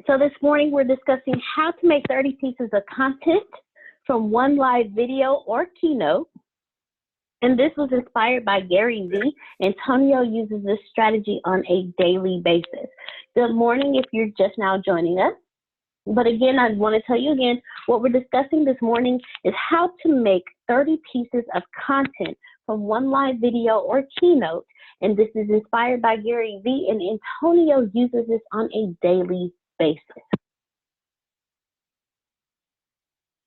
So this morning we're discussing how to make 30 pieces of content from one live video or keynote. And this was inspired by Gary Vee. Antonio uses this strategy on a daily basis. Good morning if you're just now joining us. But again, I want to tell you again, what we're discussing this morning is how to make 30 pieces of content from one live video or keynote. And this is inspired by Gary Vee, and Antonio uses this on a daily basis.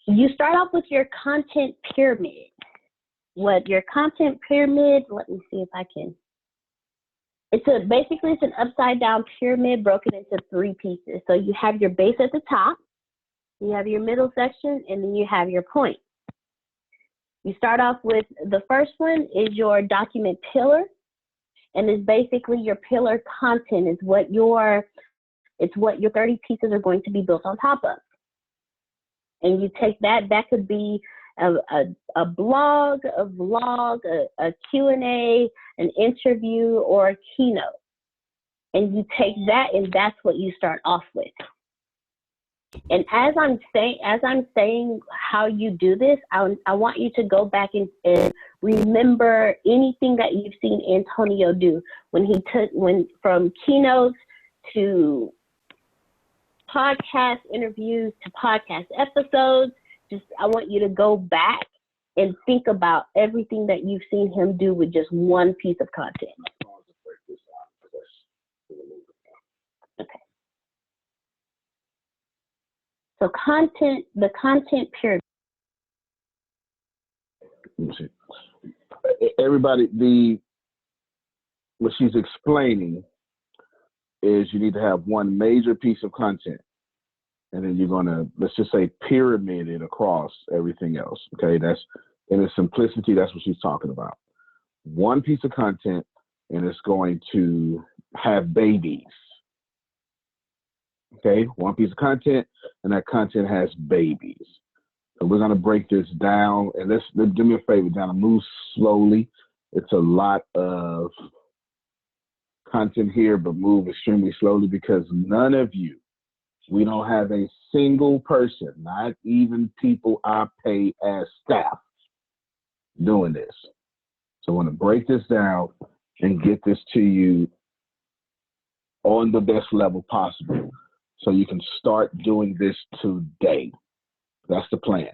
You start off with your content pyramid. What your content pyramid, let me see if I can. Basically it's an upside down pyramid broken into 3 pieces. So you have your base at the top, you have your middle section, and then you have your point. You start off with the first one is your document pillar, and it's basically your pillar content is what your 30 pieces are going to be built on top of. And you take that could be a blog, a vlog, a Q&A, an interview, or a keynote. And you take that, and that's what you start off with. And as I'm saying how you do this, I want you to go back and remember anything that you've seen Antonio do when from keynotes to podcast interviews to podcast episodes. I want you to go back and think about everything that you've seen him do with just one piece of content. Okay. So the content pyramid. Everybody, what she's explaining is you need to have one major piece of content. And then you're going to, let's just say, pyramid it across everything else. Okay, that's in its simplicity. That's what she's talking about. One piece of content, and it's going to have babies. Okay, one piece of content, and that content has babies. So we're going to break this down, and let's do me a favor, Donna, move slowly. It's a lot of content here, but move extremely slowly because none of you. We don't have a single person, not even people I pay as staff, doing this. So I want to break this down and get this to you on the best level possible so you can start doing this today. That's the plan.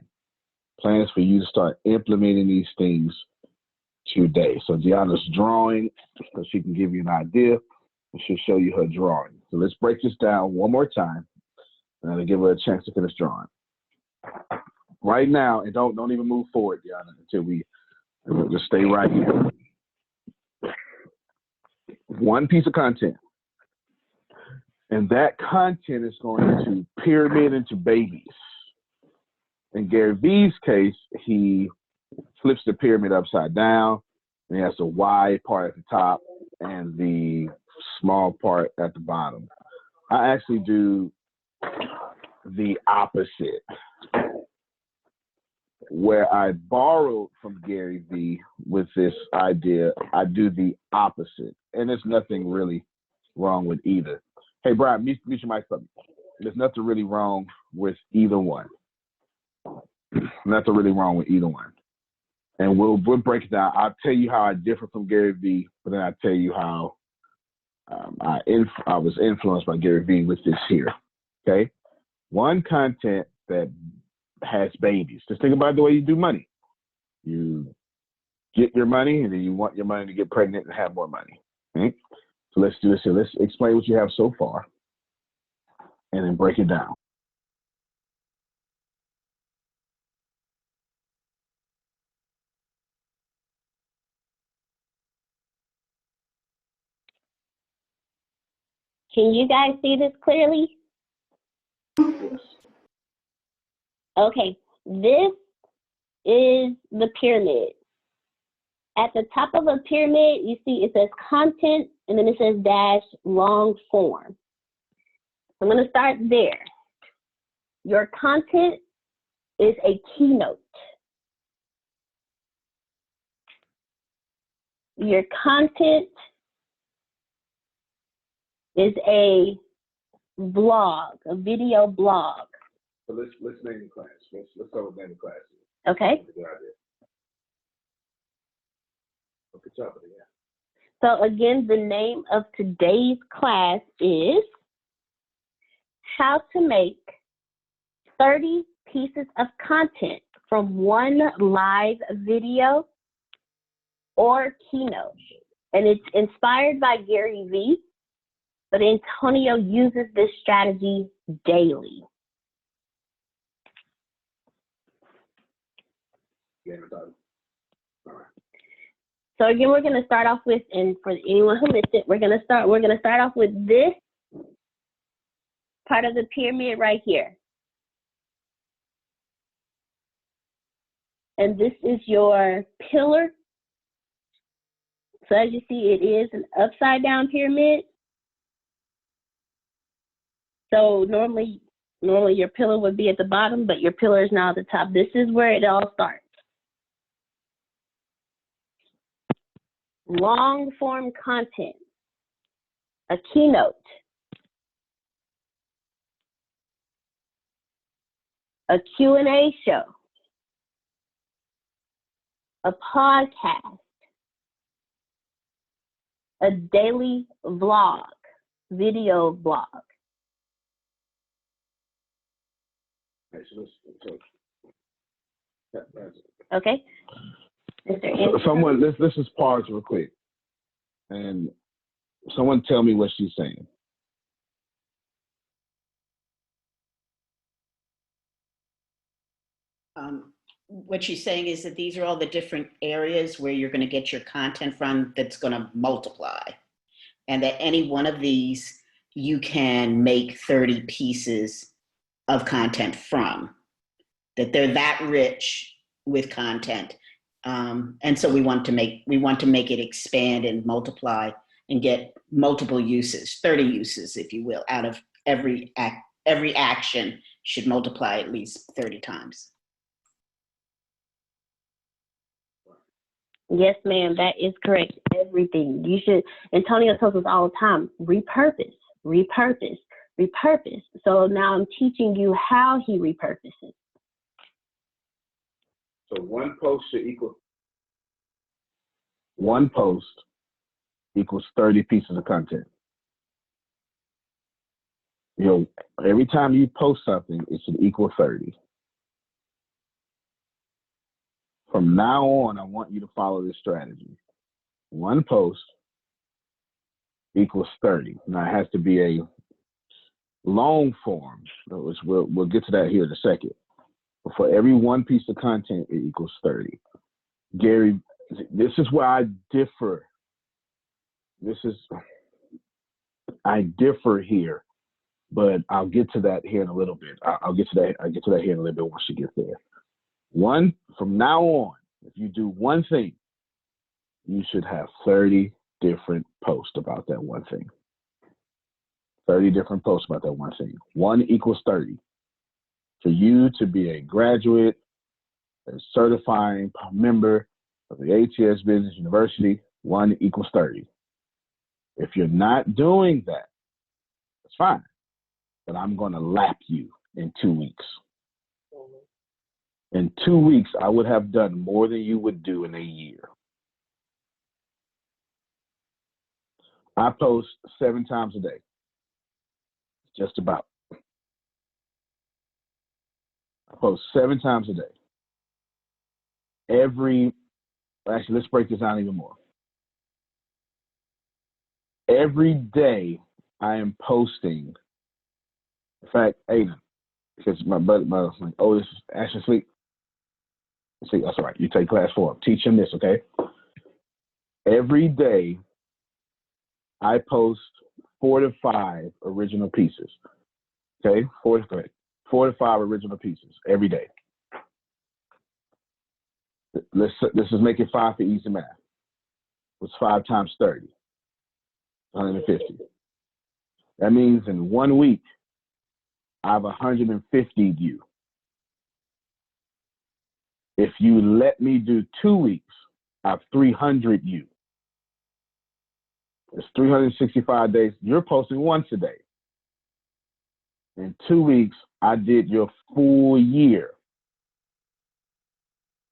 Plan is for you to start implementing these things today. So Deanna's drawing so she can give you an idea and she'll show you her drawing. So let's break this down one more time. And I'm gonna give her a chance to finish drawing. Right now, and don't even move forward, Deanna, until we'll just stay right here. One piece of content. And that content is going to pyramid into babies. In Gary Vee's case, he flips the pyramid upside down, and he has a wide part at the top and the small part at the bottom. I actually do the opposite. Where I borrowed from Gary Vee with this idea, I do the opposite. And there's nothing really wrong with either. Hey, Brian, mute your mic for me. There's nothing really wrong with either one. Nothing really wrong with either one. And we'll break it down. I'll tell you how I differ from Gary Vee, but then I'll tell you how I was influenced by Gary Vee with this here. Okay? One content that has babies. Just think about the way you do money. You get your money, and then you want your money to get pregnant and have more money. Okay? So let's do this here. Let's explain what you have so far, and then break it down. Can you guys see this clearly? Yes. Okay, this is the pyramid. At the top of a pyramid, you see it says content, and then it says dash long form. I'm going to start there. Your content is a keynote. Your content is a vlog, a video blog. So let's name the class. Let's start with name the class. Okay. That's a good idea. Good job, yeah. So again, the name of today's class is how to make 30 pieces of content from one live video or keynote. And it's inspired by Gary Vee, but Antonio uses this strategy daily. Yeah, all right. So again, we're going to start off with, and for anyone who missed it, we're going to start off with this part of the pyramid right here. And this is your pillar. So as you see, it is an upside down pyramid. So normally your pillar would be at the bottom, but your pillar is now at the top. This is where it all starts. Long form content, a keynote, a Q&A show, a podcast, a daily vlog, video blog. Okay. Someone, let's just pause real quick, and someone tell me what she's saying. What she's saying is that these are all the different areas where you're going to get your content from that's going to multiply, and that any one of these you can make 30 pieces of content from, that they're that rich with content. And so we want to make it expand and multiply and get multiple uses, 30 uses, if you will, out of every action should multiply at least 30 times. Yes, ma'am, that is correct. Everything. You should, Antonio tells us all the time, repurpose, repurpose, repurpose. So now I'm teaching you how he repurposes. So one post equals 30 pieces of content. You know, every time you post something, it should equal 30. From now on, I want you to follow this strategy. One post equals 30. Now, it has to be a long form, which we'll get to that here in a second. But for every one piece of content, it equals 30. Gary, this is where I differ. I differ here, but I'll get to that here in a little bit. I'll get to that here in a little bit once you get there. From now on, if you do one thing, you should have 30 different posts about that one thing. 30 different posts about that one thing. One equals 30. For you to be a graduate, a certifying member of the ATS Business University, 1 equals 30. If you're not doing that, that's fine. But I'm going to lap you in 2 weeks. In 2 weeks, I would have done more than you would do in a year. I post 7 times a day. Just about. I post 7 times a day. Actually, let's break this down even more. Every day I am posting. In fact, Aiden, because my oldest is actually asleep. See, that's all right. You take class 4. Teach him this, okay? Every day I post 4 to 5 original pieces. Okay? 4 to 5 original pieces every day. Let's just make it 5 for easy math. What's 5 times 30? 150. That means in 1 week, I've 150'd you. If you let me do 2 weeks, I've 300'd you. It's 365 days. You're posting once a day. In 2 weeks, I did your full year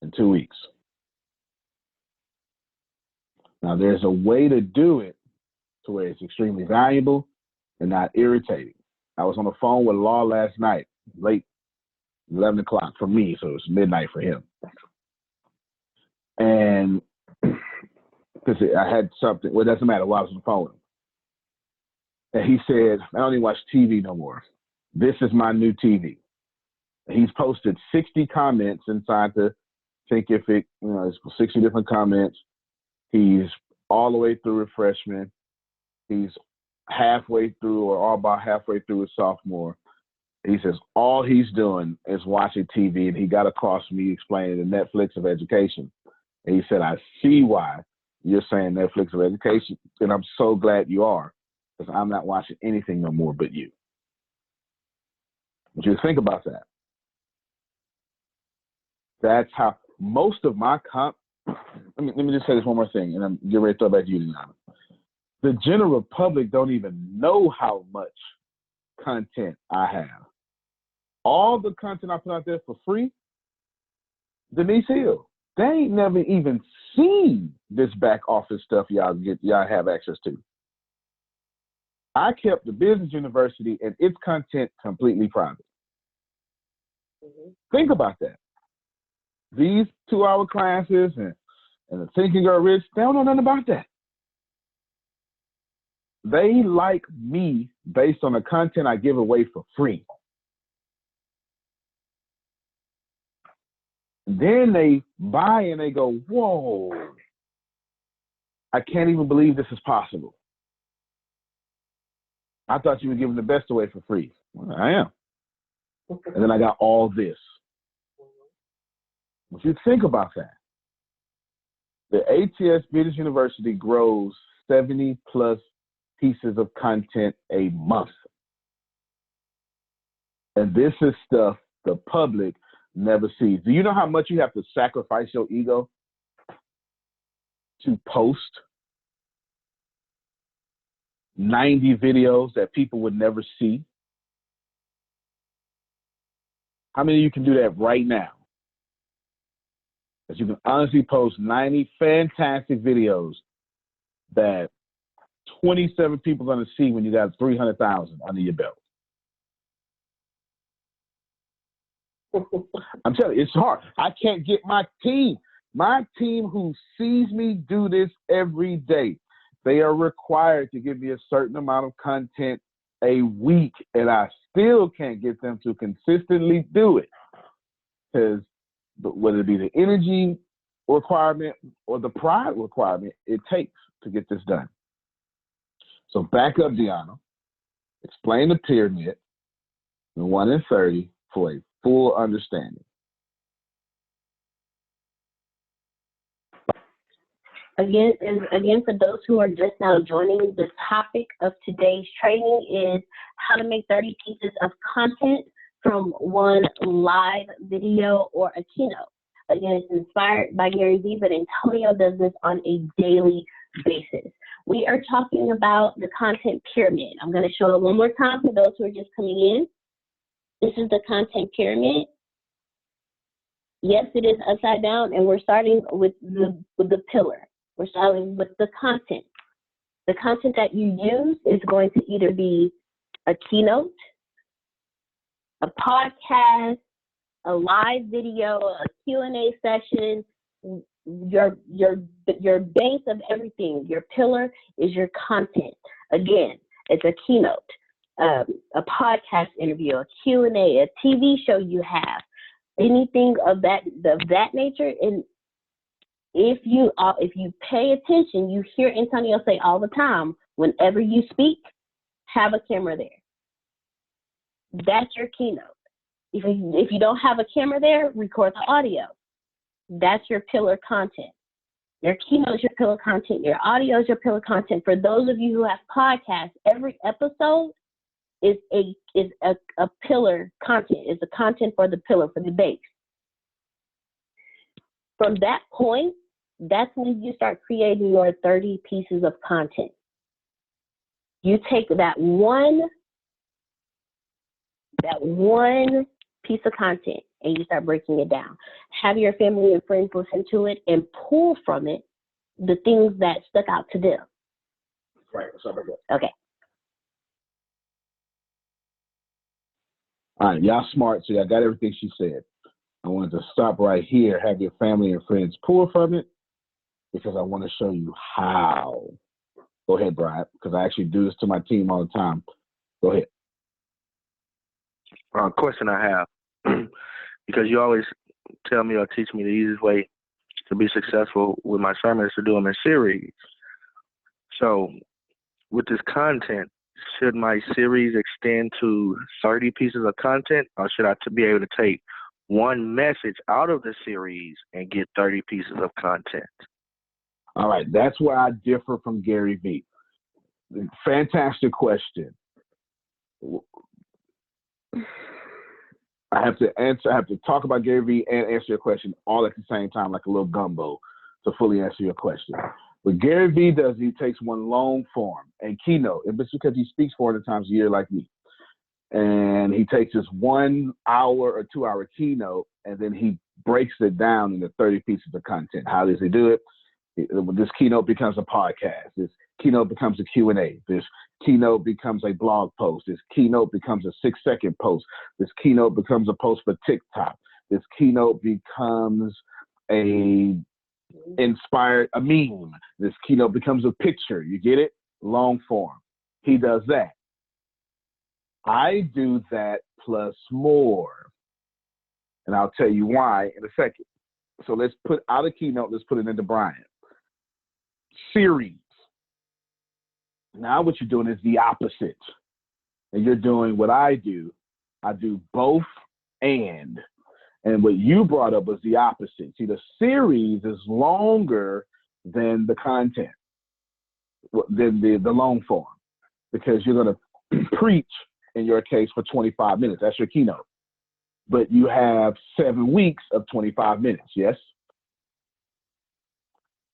in 2 weeks. Now, there's a way to do it to where it's extremely valuable and not irritating. I was on the phone with Law last night, late 11 o'clock for me, so it's midnight for him. And because I had something, well, it doesn't matter, while I was on the phone with him. And he said, I don't even watch TV no more. This is my new TV. And he's posted 60 comments inside the Thinkific, there's 60 different comments. He's all the way through refreshment. He's halfway through or all about halfway through his sophomore. He says all he's doing is watching TV, and he got across me explaining the Netflix of education. And he said, I see why you're saying Netflix of education, and I'm so glad you are, because I'm not watching anything no more but you. But you think about that. That's how most of my let me just say this one more thing, and I'm getting ready to throw it back to you, Deanna. The general public don't even know how much content I have. All the content I put out there for free, Denise Hill, they ain't never even seen this back office stuff y'all have access to. I kept the business university and its content completely private. Think about that. These 2-hour classes and the Think and Grow Rich, they don't know nothing about that. They like me based on the content I give away for free. Then they buy and they go, whoa, I can't even believe this is possible. I thought you were giving the best away for free. Well, I am. And then I got all this. If you think about that, the ATS Business University grows 70 plus pieces of content a month. And this is stuff the public never sees. Do you know how much you have to sacrifice your ego to post 90 videos that people would never see? How many of you can do that right now? That you can honestly post 90 fantastic videos that 27 people are going to see when you got 300,000 under your belt. I'm telling you, it's hard. I can't get my team who sees me do this every day. They are required to give me a certain amount of content a week, and I still can't get them to consistently do it. Because whether it be the energy requirement or the pride requirement it takes to get this done. So back up, Deanna. Explain the pyramid, the 1 in 30, for a full understanding. Again, for those who are just now joining, the topic of today's training is how to make 30 pieces of content from one live video or a keynote. Again, it's inspired by Gary Vee, but Antonio does this on a daily basis. We are talking about the content pyramid. I'm going to show it one more time for those who are just coming in. This is the content pyramid. Yes, it is upside down, and we're starting with the pillar. We're starting with the content. The content that you use is going to either be a keynote, a podcast, a live video, a Q&A session. Your base of everything, your pillar is your content. Again, it's a keynote, a podcast interview, a Q&A, a TV show you have, anything of that nature. And if you pay attention, you hear Antonio say all the time, whenever you speak, have a camera there. That's your keynote. If you don't have a camera there, record the audio. That's your pillar content. Your keynote is your pillar content. Your audio is your pillar content. For those of you who have podcasts, every episode is a pillar content. It's the content for the pillar, for the base. From that point, that's when you start creating your 30 pieces of content. You take that one that one piece of content and you start breaking it down. Have your family and friends listen to it and pull from it the things that stuck out to them. Right. Something like that. Okay. All right, y'all smart, so y'all got everything she said. I wanted to stop right here, have your family and friends pull from it, because I want to show you how. Go ahead, Brian, because I actually do this to my team all the time. Go ahead. Question I have, because you always tell me or teach me the easiest way to be successful with my sermons to do them in series. So with this content, should my series extend to 30 pieces of content, or should I be able to take one message out of the series and get 30 pieces of content? All right, that's where I differ from Gary Vee. Fantastic question. I have to talk about Gary Vee and answer your question all at the same time, like a little gumbo, to fully answer your question. What Gary Vee does, he takes one long form and keynote, and it's because he speaks 400 times a year like me. And he takes this 1 hour or 2 hour keynote, and then he breaks it down into 30 pieces of content. How does he do it? This keynote becomes a podcast. This keynote becomes a Q&A. This keynote becomes a blog post. This keynote becomes a 6-second post. This keynote becomes a post for TikTok. This keynote becomes a meme. This keynote becomes a picture. You get it? Long form. He does that. I do that plus more. And I'll tell you why in a second. So let's put out a keynote. Let's put it into Brian. Series. Now what you're doing is the opposite. And you're doing what I do. I do both and. And what you brought up was the opposite. See, the series is longer than the content, than the long form, because you're going to preach, in your case, for 25 minutes. That's your keynote. But you have 7 weeks of 25 minutes, yes?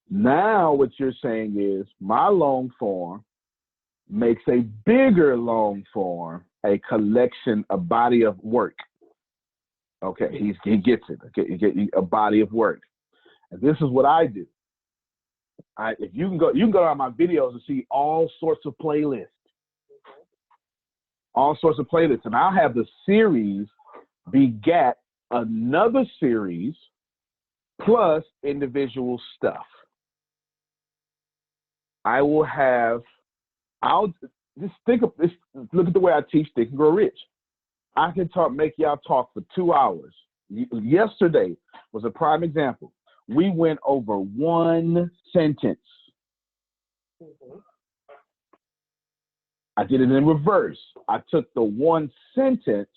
Now what you're saying is my long form makes a bigger long form a collection, a body of work. Okay, he gets it. Okay, you get a body of work. And this is what I do. If you can go on my videos and see all sorts of playlists. All sorts of playlists. And I'll have the series begat another series plus individual stuff. I'll just think of this, look at the way I teach Think and Grow Rich. I can make y'all talk for 2 hours. Yesterday was a prime example. We went over one sentence. I did it in reverse. I took the one sentence,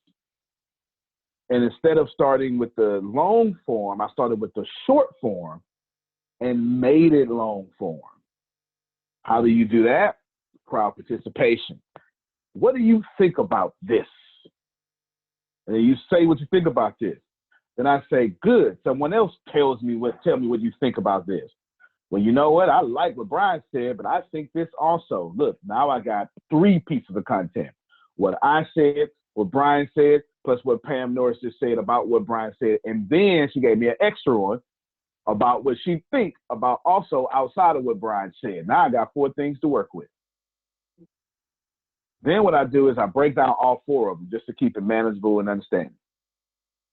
and instead of starting with the long form, I started with the short form and made it long form. How do you do that? Crowd participation. What do you think about this? And then you say what you think about this. Then I say, good. Someone else tell me what you think about this. Well, you know what? I like what Brian said, but I think this also. Look, now I got 3 pieces of content. What I said, what Brian said, plus what Pam Norris just said about what Brian said. And then she gave me an extra one about what she thinks about also outside of what Brian said. Now I got 4 things to work with. Then what I do is I break down all 4 of them just to keep it manageable and understanding.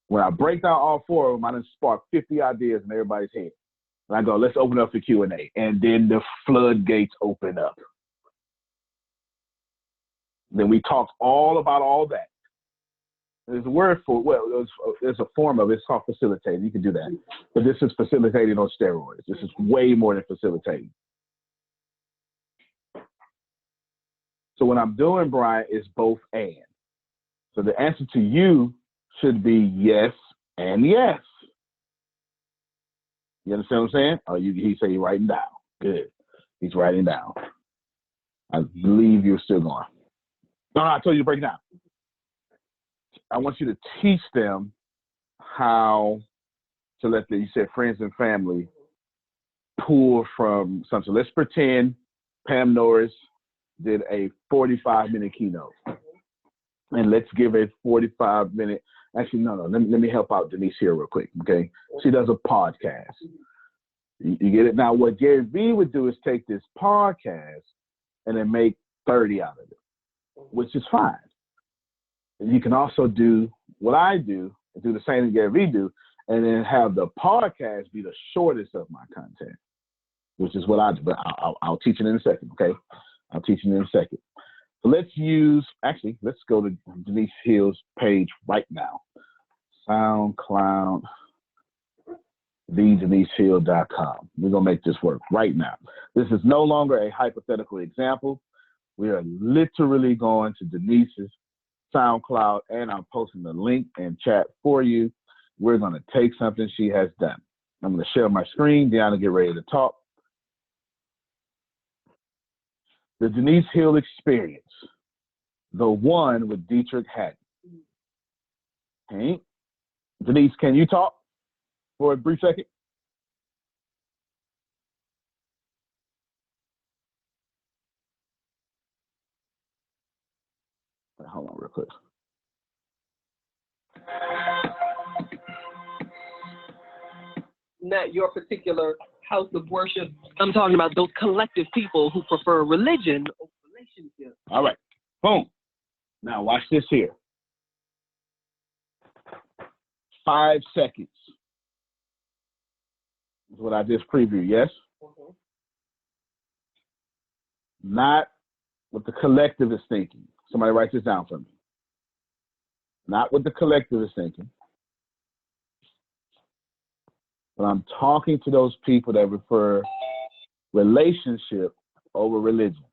When I break down all 4 of them, I done spark 50 ideas in everybody's head. And I go, let's open up for Q&A. And then the floodgates open up. Then we talk all about all that. There's a word for it. Well, there's a form of it. It's called facilitating. You can do that. But this is facilitating on steroids. This is way more than facilitating. So what I'm doing, Brian, is both and. So the answer to you should be yes and yes. You understand what I'm saying? Oh, he said he's writing down. Good. He's writing down. I believe you're still going. No, I told you to break it down. I want you to teach them how to let you said friends and family pull from something. Let's pretend Pam Norris did a 45-minute keynote. and let's give a 45-minute. Actually, no. Let me help out Denise here real quick, okay? She does a podcast. You get it? Now, what Gary Vee would do is take this podcast and then make 30 out of it, which is fine. And you can also do what I do, do the same as Gary Vee do, and then have the podcast be the shortest of my content, which is what I do. But I'll teach it in a second, okay? I'll teach it in a second. So let's go to Denise Hill's page right now. SoundCloud, TheDeniseHill.com. We're going to make this work right now. This is no longer a hypothetical example. We are literally going to Denise's SoundCloud, and I'm posting the link in chat for you. We're going to take something she has done. I'm going to share my screen. Deanna, get ready to talk. The Denise Hill Experience, the one with Dietrich Haddon. Okay. Denise, can you talk for a brief second? Wait, hold on real quick. Not your particular house of worship. I'm talking about those collective people who prefer religion over relationship. All right. Boom. Now watch this here. 5 seconds. Is what I just previewed, yes? Mm-hmm. Not what the collective is thinking. Somebody write this down for me. Not what the collective is thinking. But I'm talking to those people that prefer relationship over religion.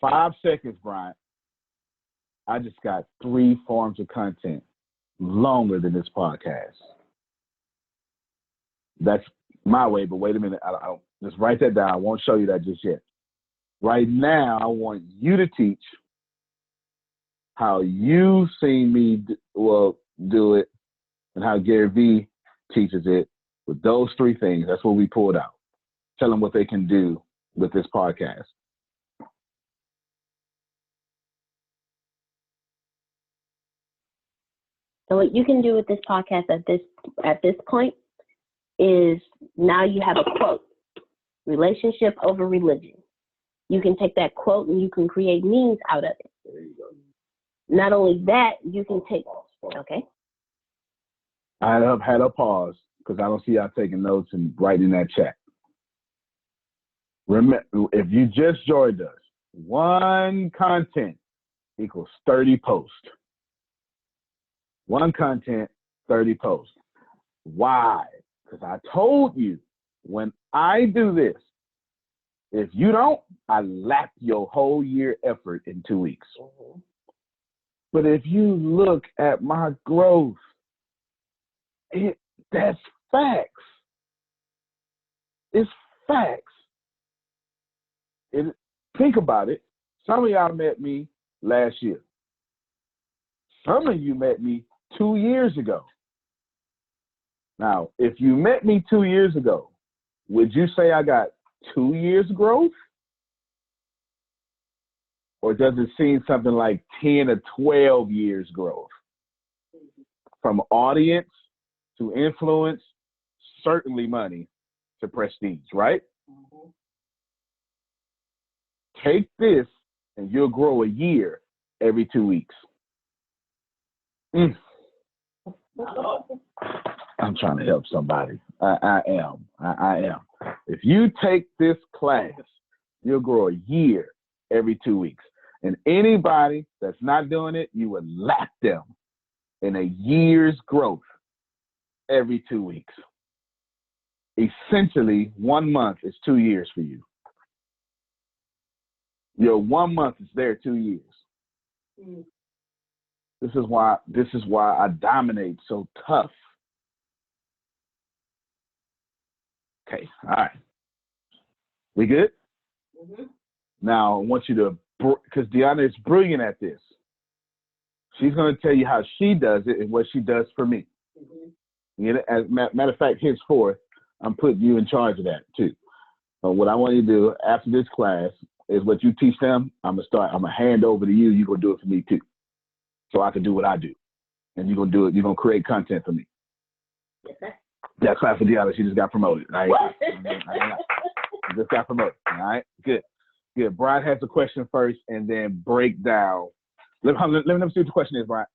Five seconds, Brian. I just got 3 forms of content longer than this podcast. That's my way, but wait a minute. I just write that down. I won't show you that just yet. Right now, I want you to teach how you've seen me do it and how Gary Vee teaches it with those 3 things. That's what we pulled out. Tell them what they can do with this podcast. So what you can do with this podcast at this point is now you have a quote, relationship over religion. You can take that quote and you can create memes out of it. There you go. Not only that, you can take, okay. I have had a pause because I don't see y'all taking notes and writing in that chat. Remember, if you just joined us, 1 content equals 30 posts. 1 content, 30 posts. Why? Because I told you when I do this, if you don't, I lap your whole year effort in 2 weeks. Mm-hmm. But if you look at my growth, that's facts. It's facts. Think about it. Some of y'all met me last year. Some of you met me 2 years ago. Now, if you met me 2 years ago, would you say I got 2 years growth? Or does it seem something like 10 or 12 years growth? From audience to influence, certainly money to prestige, right? Mm-hmm. Take this and you'll grow a year every 2 weeks. I'm trying to help somebody. I am. If you take this class, you'll grow a year every 2 weeks. And anybody that's not doing it, you would lap them in a year's growth every 2 weeks. Essentially, 1 month is 2 years for you. Your 1 month is there 2 years. Mm. This is why I dominate so tough. Okay, all right. We good? Mm-hmm. Now, I want you to, because Deanna is brilliant at this. She's going to tell you how she does it and what she does for me. Mm-hmm. You know, as matter of fact, henceforth, I'm putting you in charge of that too. So what I want you to do after this class is what you teach them. I'm gonna hand over to you. You're gonna do it for me too, so I can do what I do, and you're gonna do it. You're gonna create content for me. Yes, sir. That's class for Deanna. She just got promoted. Right? She just got promoted. All right, good. Brian has the question first, and then break down. Let me see what the question is, Brian.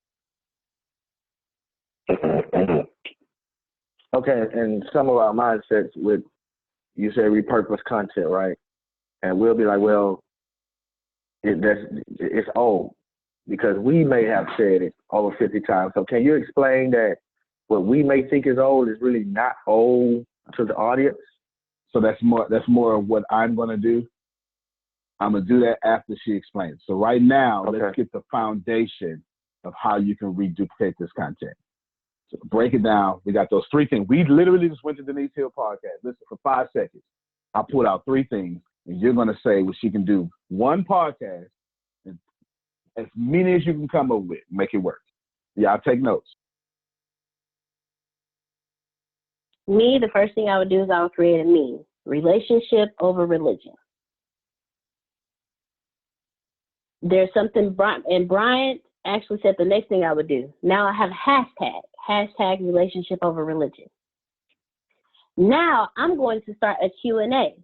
Okay, and some of our mindsets with, you say repurpose content, right? And we'll be like, well, it's old because we may have said it over 50 times. So can you explain that what we may think is old is really not old to the audience? So that's more of what I'm going to do. I'm going to do that after she explains. So right now, Okay. Let's get the foundation of how you can reduplicate this content. So break it down. We got those 3 things. We literally just went to Denise Hill podcast. Listen, for 5 seconds, I pulled out 3 things, and you're going to say what she can do. 1 podcast, and as many as you can come up with, make it work. Yeah, I'll take notes. Me, the first thing I would do is I would create a meme. Relationship over religion. There's something, and Bryant actually said the next thing I would do. Now I have hashtag relationship over religion. Now I'm going to start a Q&A.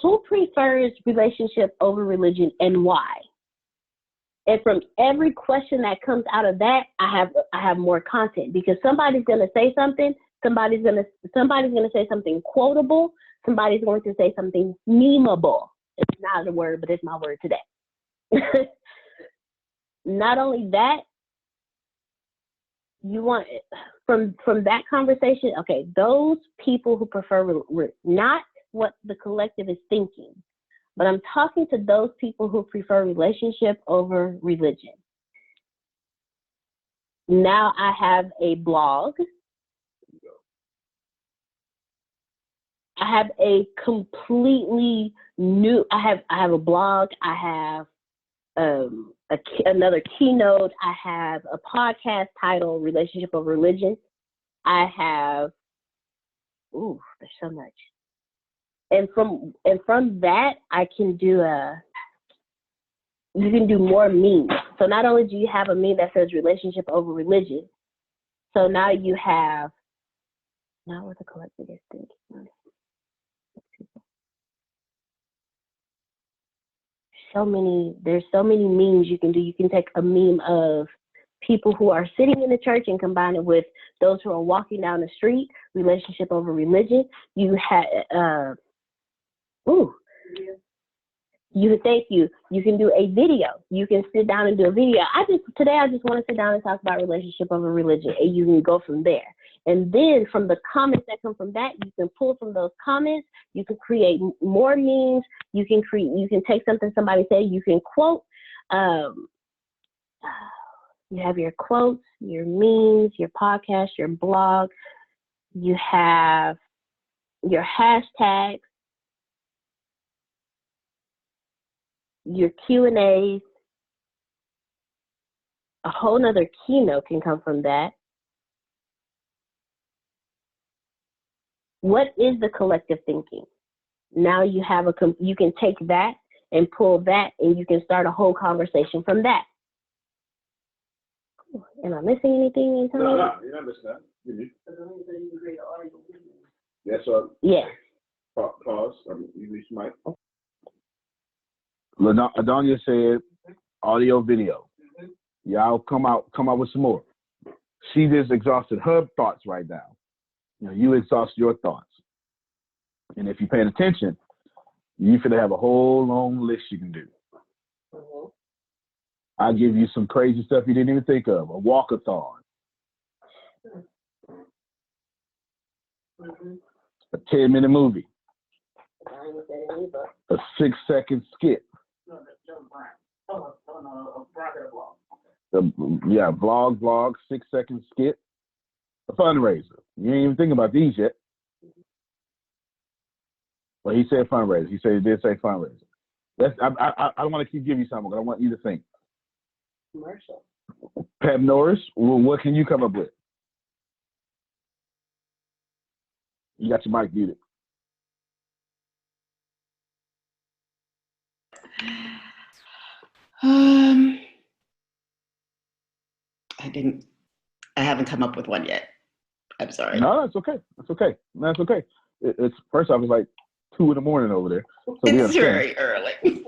Who prefers relationship over religion and why? And from every question that comes out of that, I have more content because somebody's going to say something. Somebody's going to say something quotable. Somebody's going to say something memeable. It's not a word, but it's my word today. Not only that, you want from that conversation. Okay, those people who prefer not what the collective is thinking, but I'm talking to those people who prefer relationship over religion. Now I have a blog. I have a completely new. I have a blog. I have another keynote. I have a podcast titled "Relationship of Religion." I have. Ooh, there's so much. And from that, I can do you can do more memes. So not only do you have a meme that says relationship over religion, so now you have, not what the collective is thinking. There's so many memes you can do. You can take a meme of people who are sitting in the church and combine it with those who are walking down the street, relationship over religion. You have, thank you. You can do a video. You can sit down and do a video. Today I just want to sit down and talk about relationship over religion, and you can go from there. And then from the comments that come from that, you can pull from those comments. You can create more memes. You can take something somebody said. You can quote. You have your quotes, your memes, your podcast, your blog. You have your hashtags, your Q&As. A whole nother keynote can come from that. What is the collective thinking? Now you have you can take that and pull that, and you can start a whole conversation from that. Am I missing anything, Antonio? No, you're not missing that. Yes, sir. Yeah. Pause. You reach mic. Adonia said audio, video. Y'all come out with some more. She just exhausted her thoughts right now. You exhaust your thoughts. And if you're paying attention, you finna have a whole long list you can do. Mm-hmm. I'll give you some crazy stuff you didn't even think of. A walkathon. Mm-hmm. A 10-minute movie. A 6-second skit. Vlog, 6-second skit. A fundraiser. You ain't even thinking about these yet. Well, he said fundraiser. He did say fundraiser. I want to keep giving you something, but I want you to think. Commercial. Pep Norris, what can you come up with? You got your mic muted. Um, I haven't come up with one yet. I'm sorry. No, that's okay. That's okay. That's okay. It's first off, it's like 2 a.m. over there. So we It's understand. very early.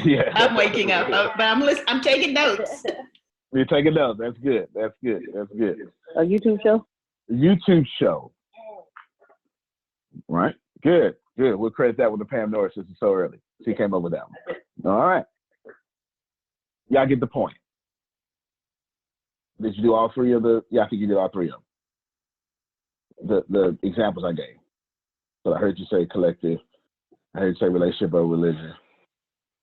Yeah. I'm waking up, but I'm taking notes. You're taking notes. That's good. That's good. That's good. A YouTube show? YouTube show. Right? Good. Good. We'll credit that one to Pam Norris since it's so early. She came up with that one. All right. Y'all get the point. Did you do all three of the? Yeah, I think you did all three of them. The examples I gave. So I heard you say collective. I heard you say relationship or religion.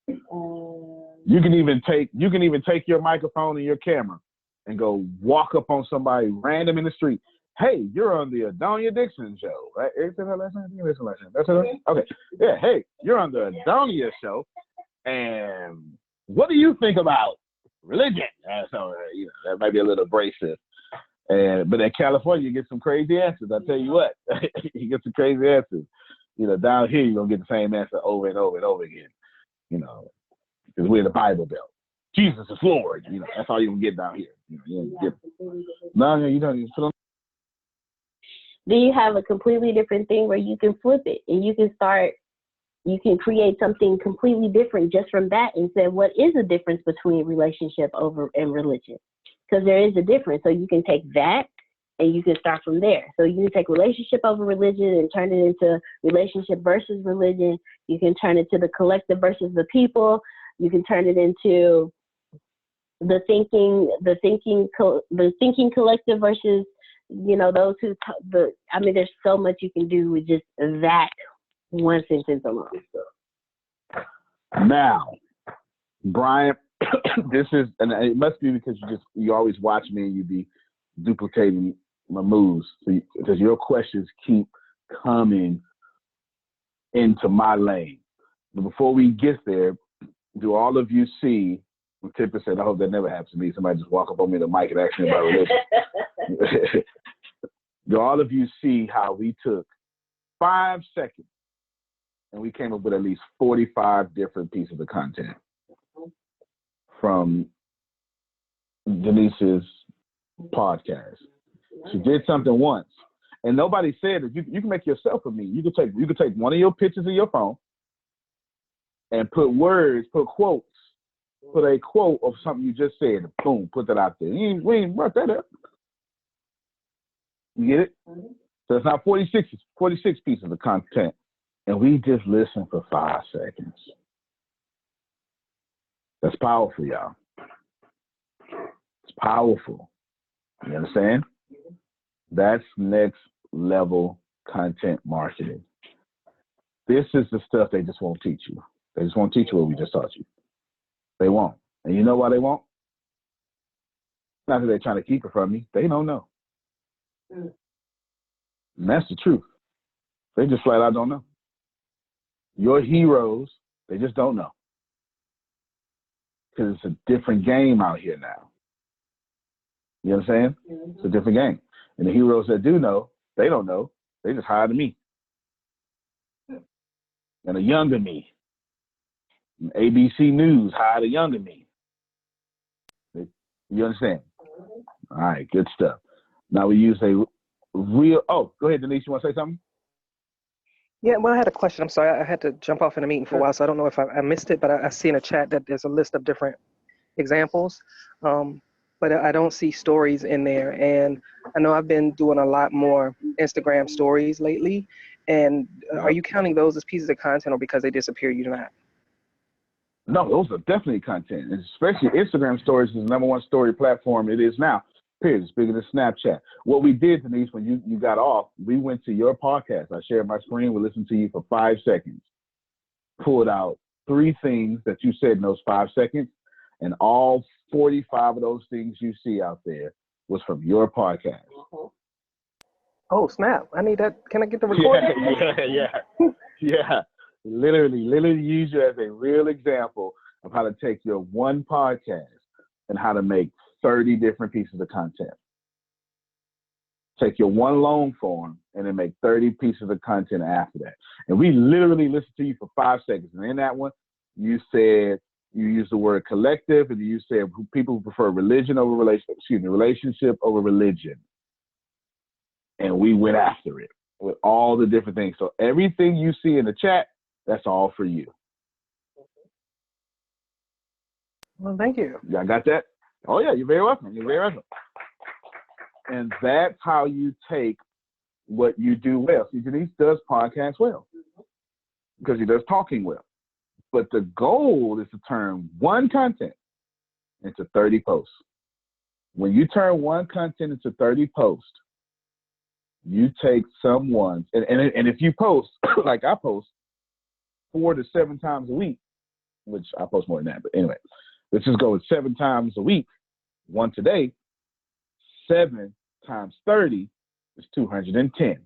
You can even take your microphone and your camera and go walk up on somebody random in the street. Hey, you're on the Adonia Dixon show, right? Is that her last name? That's her. Okay. Yeah. Hey, you're on the Adonia show, and what do you think about religion? So that might be a little abrasive. But in California, you get some crazy answers. I tell you what, you get some crazy answers. Down here, you're gonna get the same answer over and over and over again. Because we're in the Bible Belt. Jesus is Lord. That's all you're gonna get down here. You don't get. No, you don't. Then you have a completely different thing where you can flip it and you can create something completely different just from that and say, what is the difference between relationship and religion? Because there is a difference. So you can take that and you can start from there. So you can take relationship over religion and turn it into relationship versus religion. You can turn it to the collective versus the people. You can turn it into the thinking collective versus, those who, there's so much you can do with just that one sentence alone. Now, Brian, this is, and it must be because you always watch me and you be duplicating my moves, because your questions keep coming into my lane. But before we get there, do all of you see, 10%, I hope that never happens to me, somebody just walk up on me the mic and ask me about religion. Do all of you see how we took 5 seconds and we came up with at least 45 different pieces of content from Denise's podcast? She did something once, and nobody said that you can make yourself a meme. You could take one of your pictures of your phone and put quotes, put a quote of something you just said, and boom, put that out there. We ain't brought that up. You get it? So it's not 46. It's 46 pieces of content, and we just listen for 5 seconds. That's powerful, y'all. It's powerful. You understand? That's next level content marketing. This is the stuff they just won't teach you. They just won't teach you what we just taught you. They won't. And you know why they won't? Not that they're trying to keep it from you. They don't know. And that's the truth. They just flat out don't know. Your heroes, they just don't know. Because it's a different game out here now. You know what I'm saying? Mm-hmm. It's a different game. And the heroes that do know, they don't know. They just hire me. And a younger me. And ABC News hired a younger me. You understand? All right, good stuff. Now we use a real, go ahead, Denise, you want to say something? Yeah, well, I had a question. I'm sorry, I had to jump off in a meeting for a while, so I don't know if I missed it, but I see in a chat that there's a list of different examples, but I don't see stories in there. And I know I've been doing a lot more Instagram stories lately, and are you counting those as pieces of content, or because they disappear, you're not? No, those are definitely content, and especially Instagram stories is the #1 story platform it is now. Period. It's bigger than Snapchat. What we did, Denise, when you got off, we went to your podcast. I shared my screen. We listened to you for 5 seconds. Pulled out 3 things that you said in those 5 seconds, and all 45 of those things you see out there was from your podcast. Oh, snap. I need that. Can I get the recording? Yeah. Literally use you as a real example of how to take your one podcast and how to make 30 different pieces of content. Take your one long form and then make 30 pieces of content after that. And we literally listened to you for 5 seconds. And in that one, you said you used the word collective, and you said people who prefer relationship over religion. And we went after it with all the different things. So everything you see in the chat, that's all for you. Well, thank you. Y'all got that? Oh yeah, you're very welcome. You're very welcome. And that's how you take what you do well. See, Janice does podcasts well because he does talking well. But the goal is to turn one content into 30 posts. When you turn one content into 30 posts, you take someone's, and if you post, like I post 4 to 7 times a week, which I post more than that, but anyway, let's just go with 7 times a week, once a day, 7 times 30 is 210.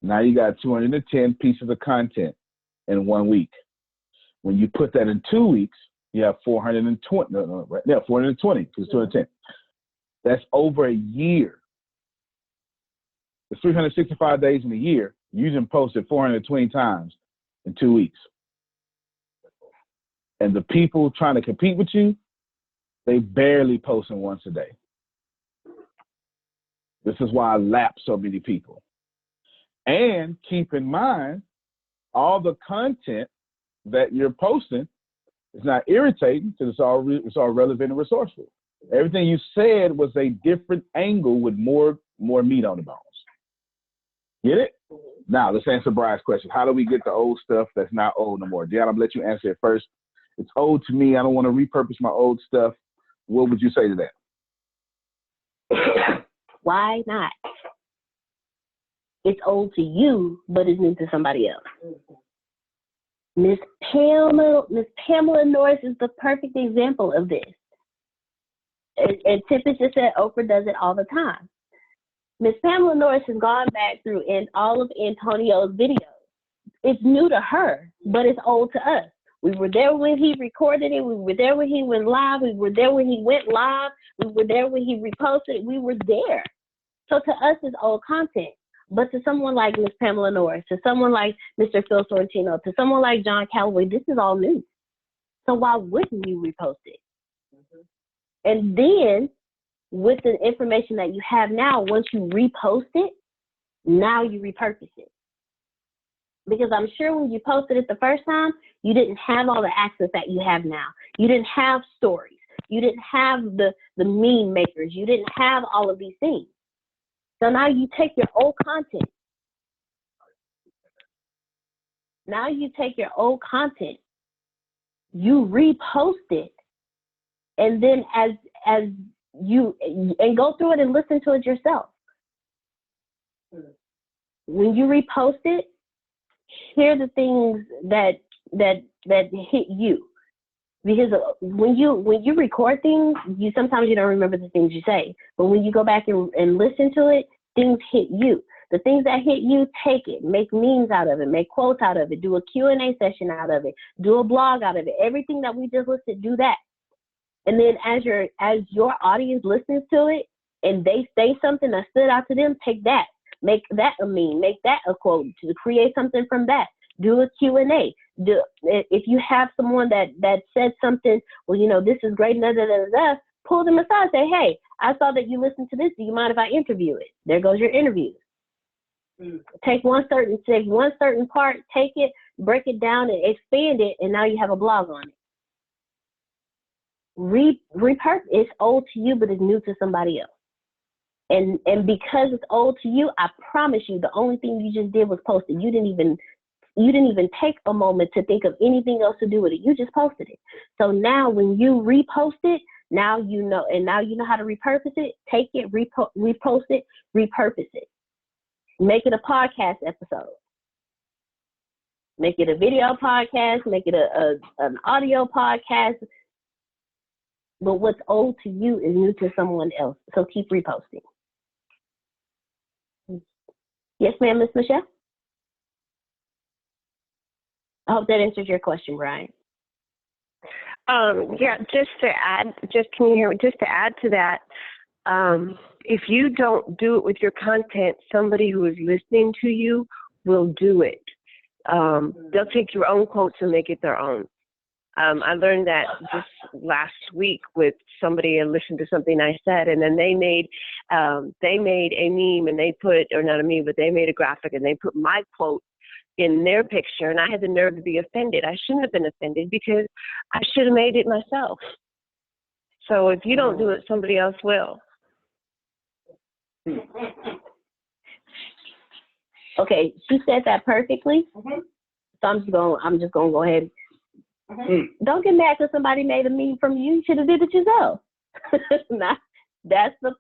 Now you got 210 pieces of content in 1 week. When you put that in 2 weeks, you have 420, 420, because 210. That's over a year. There's 365 days in a year. You can post it 420 times in 2 weeks. And the people trying to compete with you, they barely posting once a day. This is why I lap so many people. And keep in mind, all the content that you're posting is not irritating because it's all relevant and resourceful. Everything you said was a different angle with more meat on the bones. Get it? Now, let's answer Brian's question. How do we get the old stuff that's not old no more? Deanna, I'm going to let you answer it first. It's old to me. I don't want to repurpose my old stuff. What would you say to that? Why not? It's old to you, but it's new to somebody else. Miss Pamela Norris is the perfect example of this. And Tippett just said Oprah does it all the time. Miss Pamela Norris has gone back through all of Antonio's videos. It's new to her, but it's old to us. We were there when he recorded it. We were there when he went live. We were there when he went live. We were there when he reposted it. We were there. So to us, it's old content. But to someone like Miss Pamela Norris, to someone like Mr. Phil Sorrentino, to someone like John Calloway, this is all new. So why wouldn't you repost it? And then with the information that you have now, once you repost it, now you repurpose it. Because I'm sure when you posted it the first time, you didn't have all the access that you have now. You didn't have stories. You didn't have the meme makers. You didn't have all of these things. So now you take your old content. Now you take your old content, you repost it, and then as you go through it and listen to it yourself. When you repost it, here are the things that hit you. Because when you record things, sometimes you don't remember the things you say. But when you go back and listen to it, things hit you. The things that hit you, take it. Make memes out of it. Make quotes out of it. Do a Q&A session out of it. Do a blog out of it. Everything that we just listed, do that. And then as your audience listens to it and they say something that stood out to them, take that. Make that a meme. Make that a quote. To create something from that. Do a Q&A. If you have someone that said something, well, this is great, pull them aside. Say, hey, I saw that you listened to this. Do you mind if I interview it? There goes your interview. Take one certain part, take it, break it down, and expand it, and now you have a blog on it. Repurpose. It's old to you, but it's new to somebody else. And because it's old to you, I promise you, the only thing you just did was post it. You didn't even take a moment to think of anything else to do with it. You just posted it. So now when you repost it, now you know how to repurpose it. Take it, repost it, repurpose it. Make it a podcast episode. Make it a video podcast. Make it an audio podcast. But what's old to you is new to someone else. So keep reposting. Yes, ma'am, Ms. Michelle? I hope that answers your question, Brian. Yeah, just to add to that, if you don't do it with your content, somebody who is listening to you will do it. they'll take your own quotes and make it their own. I learned that just last week with somebody. I listened to something I said, and then they made a meme, and they put, or not a meme, but they made a graphic, and they put my quote in their picture, and I had the nerve to be offended. I shouldn't have been offended because I should have made it myself. So if you don't do it, somebody else will. Okay, she said that perfectly. Mm-hmm. So I'm just gonna go ahead. Mm-hmm. Don't get mad because somebody made a meme from you. You should have did it yourself. That's the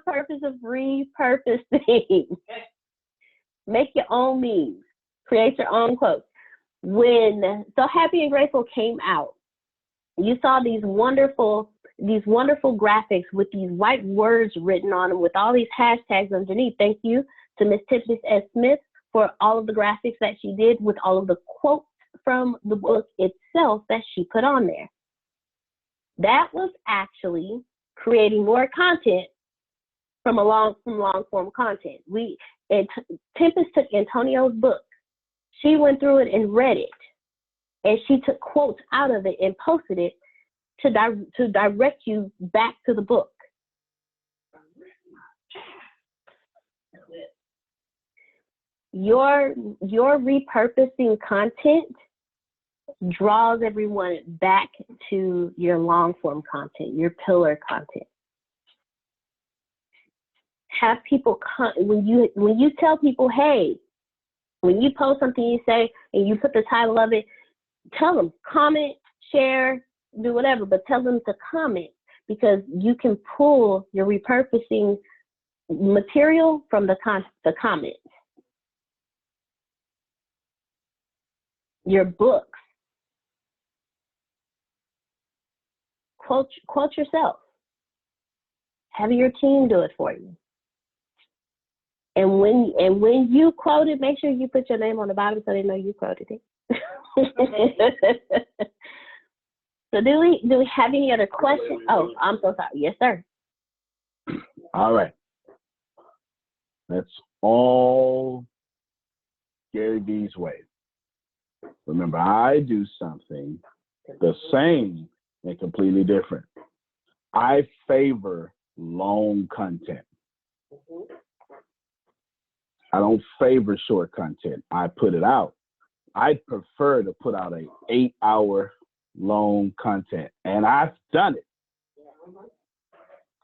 purpose of repurposing. Make your own memes. Create your own quotes. So Happy and Grateful came out, you saw these wonderful graphics with these white words written on them with all these hashtags underneath. Thank you to Miss Tiffany S. Smith for all of the graphics that she did with all of the quotes from the book itself that she put on there. That was actually creating more content from long form content. Tempest took Antonio's book. She went through it and read it, and she took quotes out of it and posted it to direct you back to the book. Your repurposing content draws everyone back to your long form content, your pillar content. Have people when you tell people, hey, when you post something, you say, and you put the title of it, tell them, comment, share, do whatever, but tell them to comment, because you can pull your repurposing material from the comments. Your books. Quote yourself. Have your team do it for you. And when you quote it, make sure you put your name on the bottom so they know you quoted it. So do we have any other questions? Oh, I'm so sorry. Yes, sir. All right. That's all Gary Vee's way. Remember, I do something the same and completely different. I favor long content. I don't favor short content. I put it out. I'd prefer to put out an 8-hour long content, and I've done it.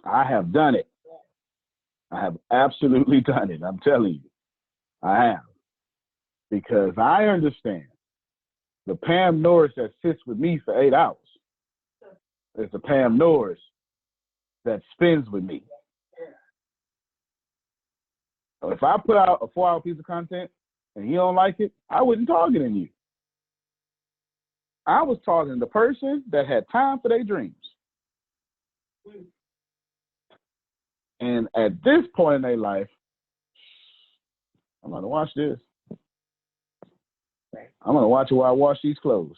I have done it. I have absolutely done it. I'm telling you, I have, because I understand the Pam Norris that sits with me for 8 hours is the Pam Norris that spins with me. So if I put out a 4-hour piece of content and you don't like it, I wasn't targeting you. I was targeting the person that had time for their dreams. And at this point in their life, I'm going to watch this. I'm going to watch it while I wash these clothes.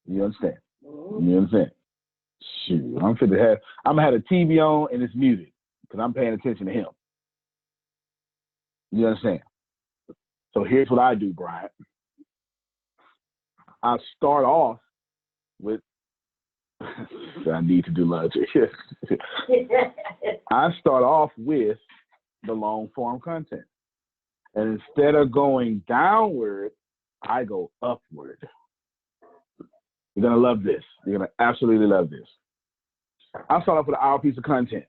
You understand? You understand? Shoot, I'm going to have a TV on and it's muted because I'm paying attention to him. You understand? So here's what I do, Brian. I start off with, I need to do logic. I start off with the long form content. And instead of going downward, I go upward. You're going to love this. You're going to absolutely love this. I start off with an hour piece of content.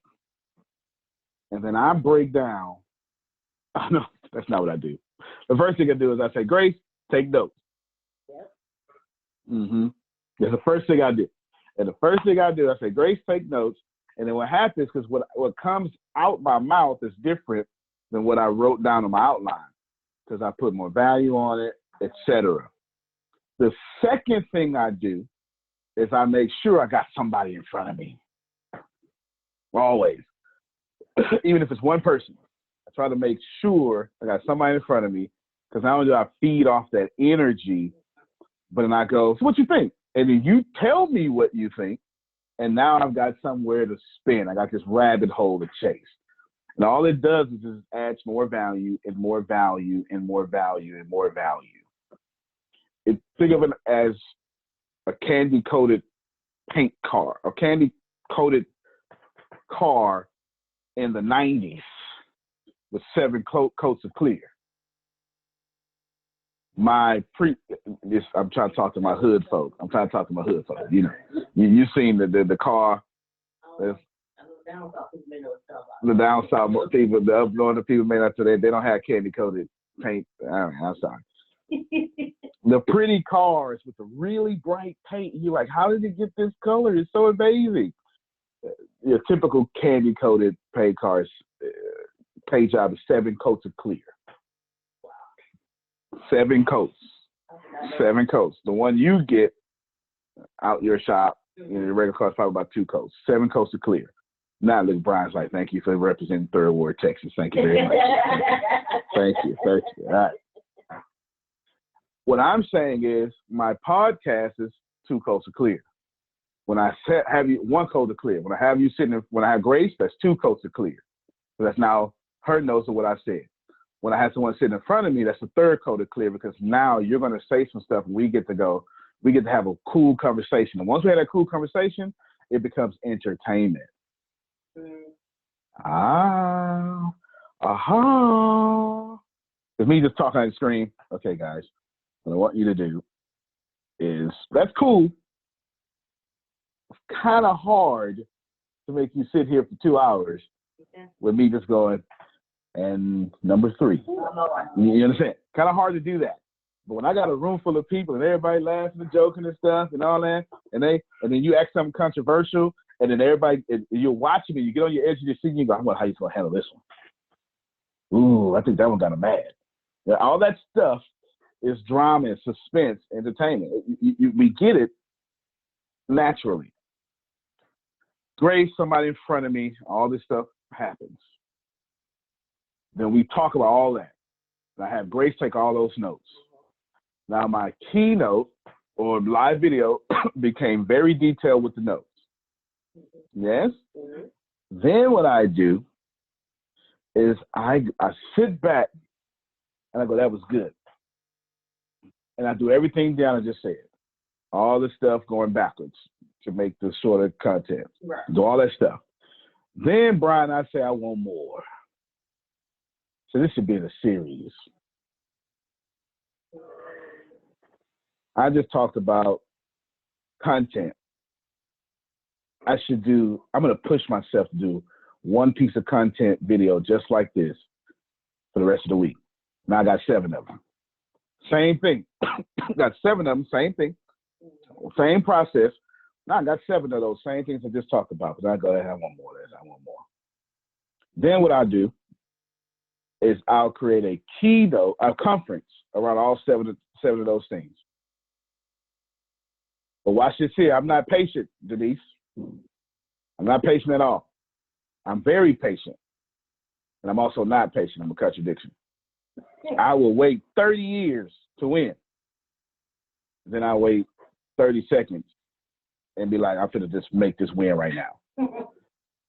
And then I break down. Oh, no, that's not what I do. The first thing I do is I say, Grace, take notes. Yep. Mm-hmm. That's the first thing I do. And the first thing I do, I say, Grace, take notes. And then what happens, because what comes out my mouth is different than what I wrote down on my outline, because I put more value on it, etc. The second thing I do is I make sure I got somebody in front of me. Always. Even if it's one person, I try to make sure I got somebody in front of me, because not only do I feed off that energy, but then I go, so what you think? And then you tell me what you think, and now I've got somewhere to spin. I got this rabbit hole to chase. And all it does is just adds more value and more value and more value and more value. Think of it as a candy-coated paint car, a candy-coated car in the 90s with 7 coats of clear. I'm trying to talk to my hood folks. You know, you've seen the car. The down south people, the up north people may not today. They don't have candy coated paint. I'm sorry. The pretty cars with the really bright paint. You're like, how did it get this color? It's so amazing. Your typical candy coated paint cars, paint job is 7 coats of clear. 7 coats. 7 coats. The one you get out your shop in the regular car is probably about 2 coats. 7 coats of clear. Now look, Brian's like, thank you for representing Third Ward, Texas. Thank you very much. Thank you. All right. What I'm saying is my podcast is 2 coats of clear. When I have you 1 coat of clear, when I have you when I have Grace, that's 2 coats of clear. So that's now her notes of what I said. When I have someone sitting in front of me, that's the 3rd coat of clear, because now you're going to say some stuff and we get to have a cool conversation. And once we have that cool conversation, it becomes entertainment. It's me just talking on the screen. Okay, guys, what I want you to do is, that's cool. It's kind of hard to make you sit here for 2 hours with me just going, and number 3. You understand? Kind of hard to do that. But when I got a room full of people and everybody laughing and joking and stuff and all that, and then you ask something controversial, and then everybody, you're watching it, you get on your edge of your seat, and you go, I wonder how you're going to handle this one. Ooh, I think that one got him mad. Yeah, all that stuff is drama and suspense, entertainment. We get it naturally. Grace, somebody in front of me, all this stuff happens. Then we talk about all that. And I have Grace take all those notes. Now my keynote or live video became very detailed with the notes. Yes? Then what I do is I sit back and I go, that was good. And I do everything down I just said. All the stuff going backwards to make the shorter content. Right. Do all that stuff. Then, Brian, I say, I want more. So this should be in a series. I just talked about content. I'm going to push myself to do 1 piece of content video just like this for the rest of the week. Now I got 7 of them. Same thing. Got 7 of them, same thing. Same process. Now I got 7 of those same things I just talked about. But I go ahead, I want more of this, I want more. Then what I do is I'll create a keynote, a conference around all 7 of those things. But watch this here. I'm not patient, Denise. I'm not patient at all. I'm very patient. And I'm also not patient. I'm a contradiction. I will wait 30 years to win. Then I wait 30 seconds and be like, I'm finna just make this win right now.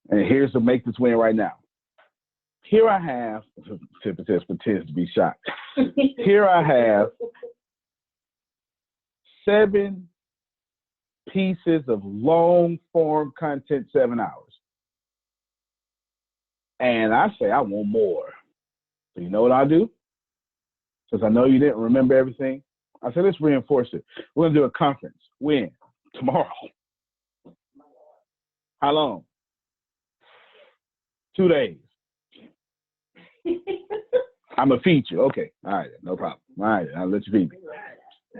And here's to make this win right now. Here I have, Tippetest pretends to be shocked. Here I have 7 pieces of long form content, 7 hours. And I say, I want more. So you know what I'll do? Since I know you didn't remember everything, I said, let's reinforce it. We're going to do a conference. When? Tomorrow. How long? 2 days. I'm a feature. Okay. All right. No problem. All right. I'll let you feed me.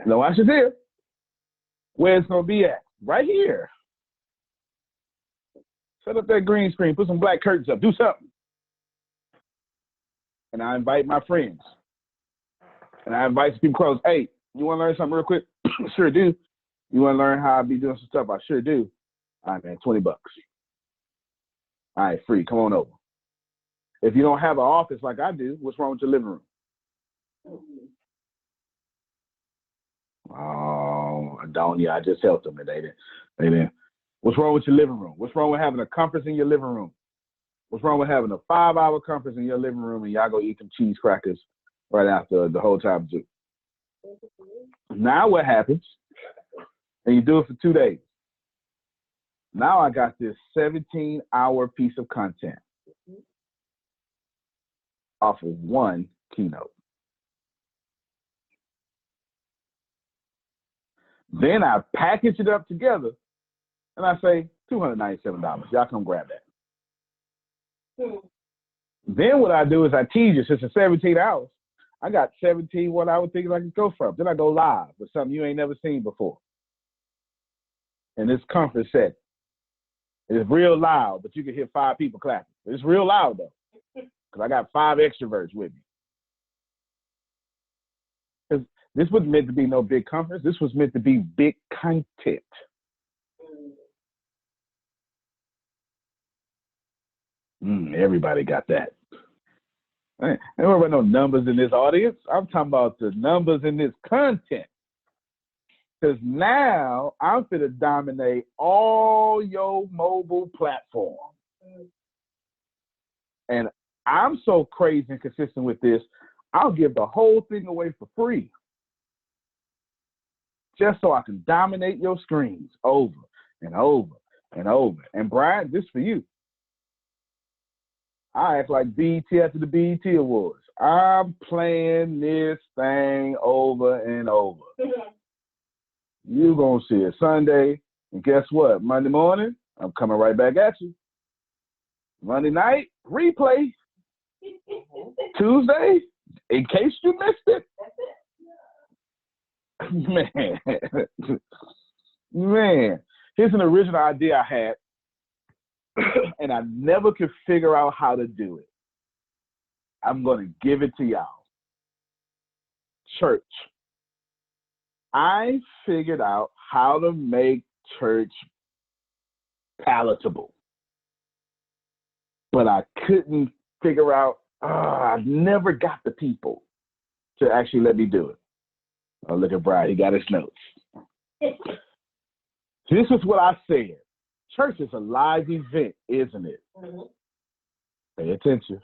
Now watch it here. Where it's going to be at? Right here. Set up that green screen. Put some black curtains up. Do something. And I invite my friends. And I invite some people close. Hey, you want to learn something real quick? Sure do. You want to learn how I be doing some stuff? I sure do. All right, man, $20. All right, free. Come on over. If you don't have an office like I do, what's wrong with your living room? Oh, Adonia, I just helped them. They didn't. What's wrong with your living room? What's wrong with having a conference in your living room? What's wrong with having a 5-hour conference in your living room and y'all go eat some cheese crackers right after the whole time too? Now what happens? And you do it for 2 days. Now I got this 17-hour piece of content off of one keynote. Then I package it up together and I say $297. Y'all come grab that. Then what I do is I tease you. Since it's 17 hours, I got 17 1-hour things I can go from. Then I go live with something you ain't never seen before. And this conference set. It's real loud, but you can hear 5 people clapping. It's real loud though, because I got 5 extroverts with me. Because this wasn't meant to be no big conference. This was meant to be big content. Everybody got that. Ain't worry about no numbers in this audience. I'm talking about the numbers in this content. Because now I'm going to dominate all your mobile platforms. And I'm so crazy and consistent with this, I'll give the whole thing away for free. Just so I can dominate your screens over and over and over. And Brian, this is for you. I act like BET after the BET Awards. I'm playing this thing over and over. You gonna see it Sunday, and guess what? Monday morning, I'm coming right back at you. Monday night, replay. Tuesday, in case you missed it. Man, here's an original idea I had, and I never could figure out how to do it. I'm gonna give it to y'all. Church. I figured out how to make church palatable, but I couldn't figure out, I never got the people to actually let me do it. Oh, look at Brian, he got his notes. This is what I said. Church is a live event, isn't it? Pay attention.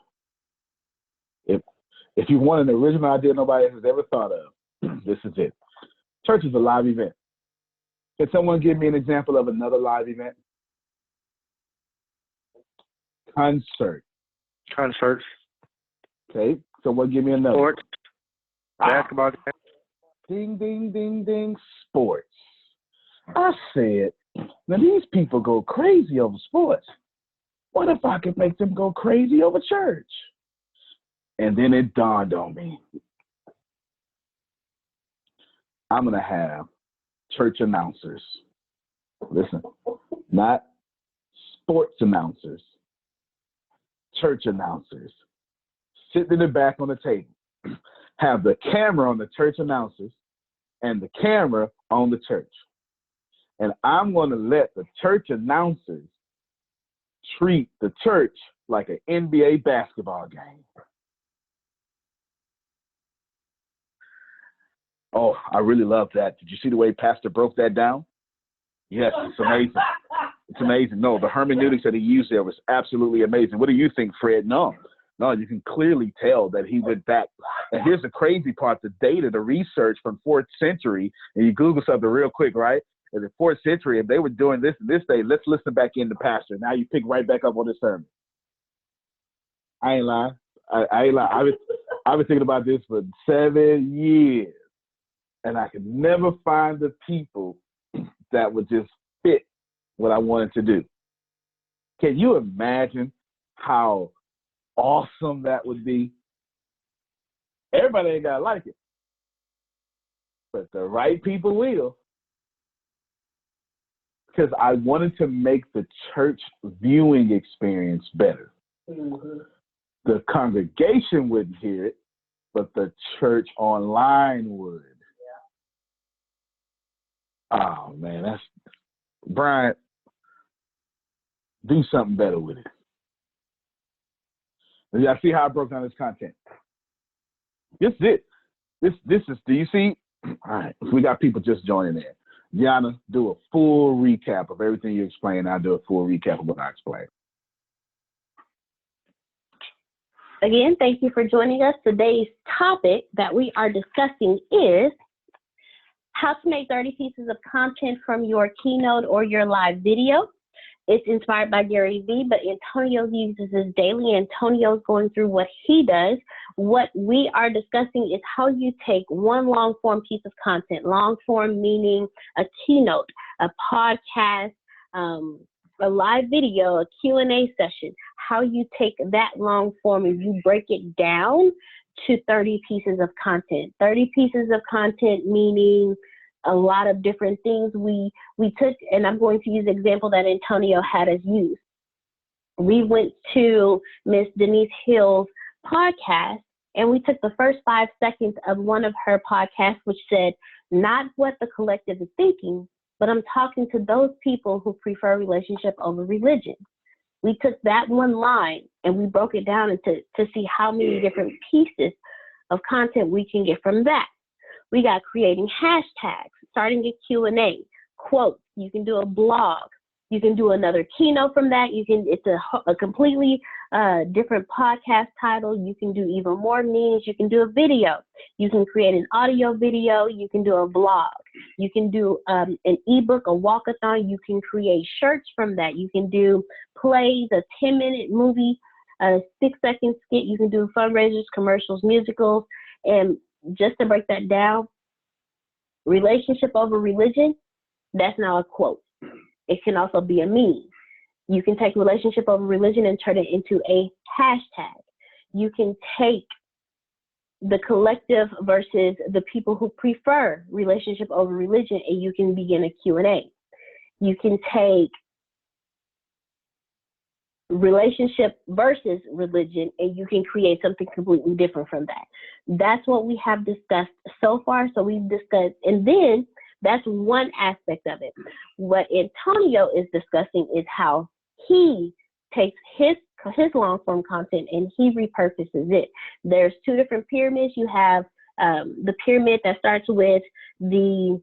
If you want an original idea nobody has ever thought of, this is it. Church is a live event. Can someone give me an example of another live event? Concert. Concerts. Okay. Someone give me another. Sports. Basketball. Ding, ding, ding, ding. Sports. I said, now these people go crazy over sports. What if I could make them go crazy over church? And then it dawned on me. I'm going to have church announcers. Listen, not sports announcers, church announcers. Sit in the back on the table. Have the camera on the church announcers and the camera on the church. And I'm going to let the church announcers treat the church like an NBA basketball game. Oh, I really love that. Did you see the way Pastor broke that down? Yes, it's amazing. It's amazing. No, the hermeneutics that he used there was absolutely amazing. What do you think, Fred? No, you can clearly tell that he went back. And here's the crazy part, the data, the research from 4th century, and you Google something real quick, right? In the 4th century, if they were doing this day, let's listen back in the pastor. Now you pick right back up on this sermon. I ain't lying. I ain't lying. I've been thinking about this for 7 years. And I could never find the people that would just fit what I wanted to do. Can you imagine how awesome that would be? Everybody ain't got to like it, but the right people will. Because I wanted to make the church viewing experience better. The congregation wouldn't hear it, but the church online would. Oh, man, that's Brian, do something better with it. Y'all see how I broke down this content? This is it. This is, do you see? All right, we got people just joining in. Gianna, do a full recap of everything you explained. I'll do a full recap of what I explained. Again, thank you for joining us. Today's topic that we are discussing is how to make 30 pieces of content from your keynote or your live video. It's inspired by Gary Vee, but Antonio uses this daily. Antonio's going through what he does. What we are discussing is how you take one long form piece of content, long form meaning a keynote, a podcast, a live video, a Q&A session, how you take that long form and you break it down to 30 pieces of content. 30 pieces of content meaning a lot of different things we took, and I'm going to use the example that Antonio had us use. We went to Miss Denise Hill's podcast, and we took the first 5 seconds of one of her podcasts, which said, not what the collective is thinking, but I'm talking to those people who prefer relationship over religion. We took that one line and we broke it down to see how many different pieces of content we can get from that. We got creating hashtags, starting a Q&A, quotes. You can do a blog. You can do another keynote from that. It's a completely different podcast title. You can do even more meetings. You can do a video. You can create an audio video. You can do a blog. You can do an ebook, a walkathon. You can create shirts from that. You can do plays, a 10-minute movie, a 6-second skit. You can do fundraisers, commercials, musicals. And just to break that down, relationship over religion, that's now a quote. It can also be a meme. You can take relationship over religion and turn it into a hashtag. You can take the collective versus the people who prefer relationship over religion, and you can begin a Q&A. You can take relationship versus religion, and you can create something completely different from that. That's what we have discussed so far. So we've discussed, and then that's one aspect of it. What Antonio is discussing is how he takes his long form content and he repurposes it. There's 2 different pyramids. You have the pyramid that starts with the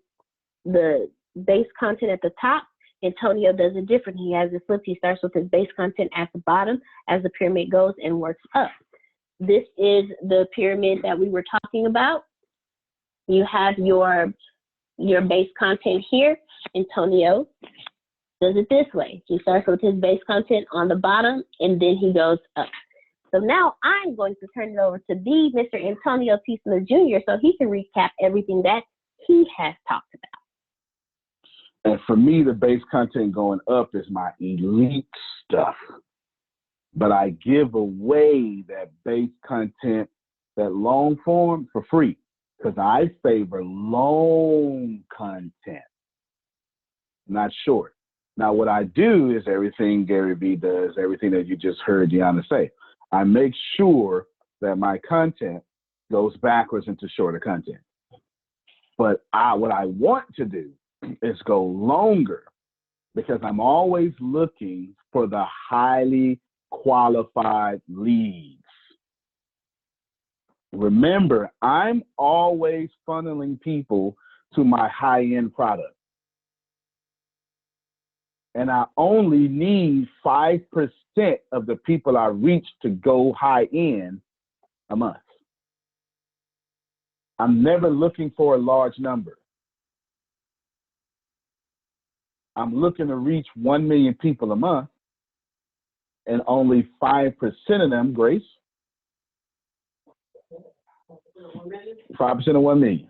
base content at the top. Antonio does it different. He has it flipped. He starts with his base content at the bottom as the pyramid goes and works up. This is the pyramid that we were talking about. You have your base content here. Antonio does it this way. He starts with his base content on the bottom and then he goes up. So now I'm going to turn it over to Mr. Antonio T. Smith Jr. so he can recap everything that he has talked about. And for me, the base content going up is my elite stuff. But I give away that base content, that long form, for free, because I favor long content, not short. Now, what I do is everything Gary Vee does, everything that you just heard Deanna say. I make sure that my content goes backwards into shorter content. But what I want to do is go longer, because I'm always looking for the highly qualified leads. Remember, I'm always funneling people to my high-end product. And I only need 5% of the people I reach to go high-end a month. I'm never looking for a large number. I'm looking to reach 1 million people a month, and only 5% of them, Grace, 5% of 1 million.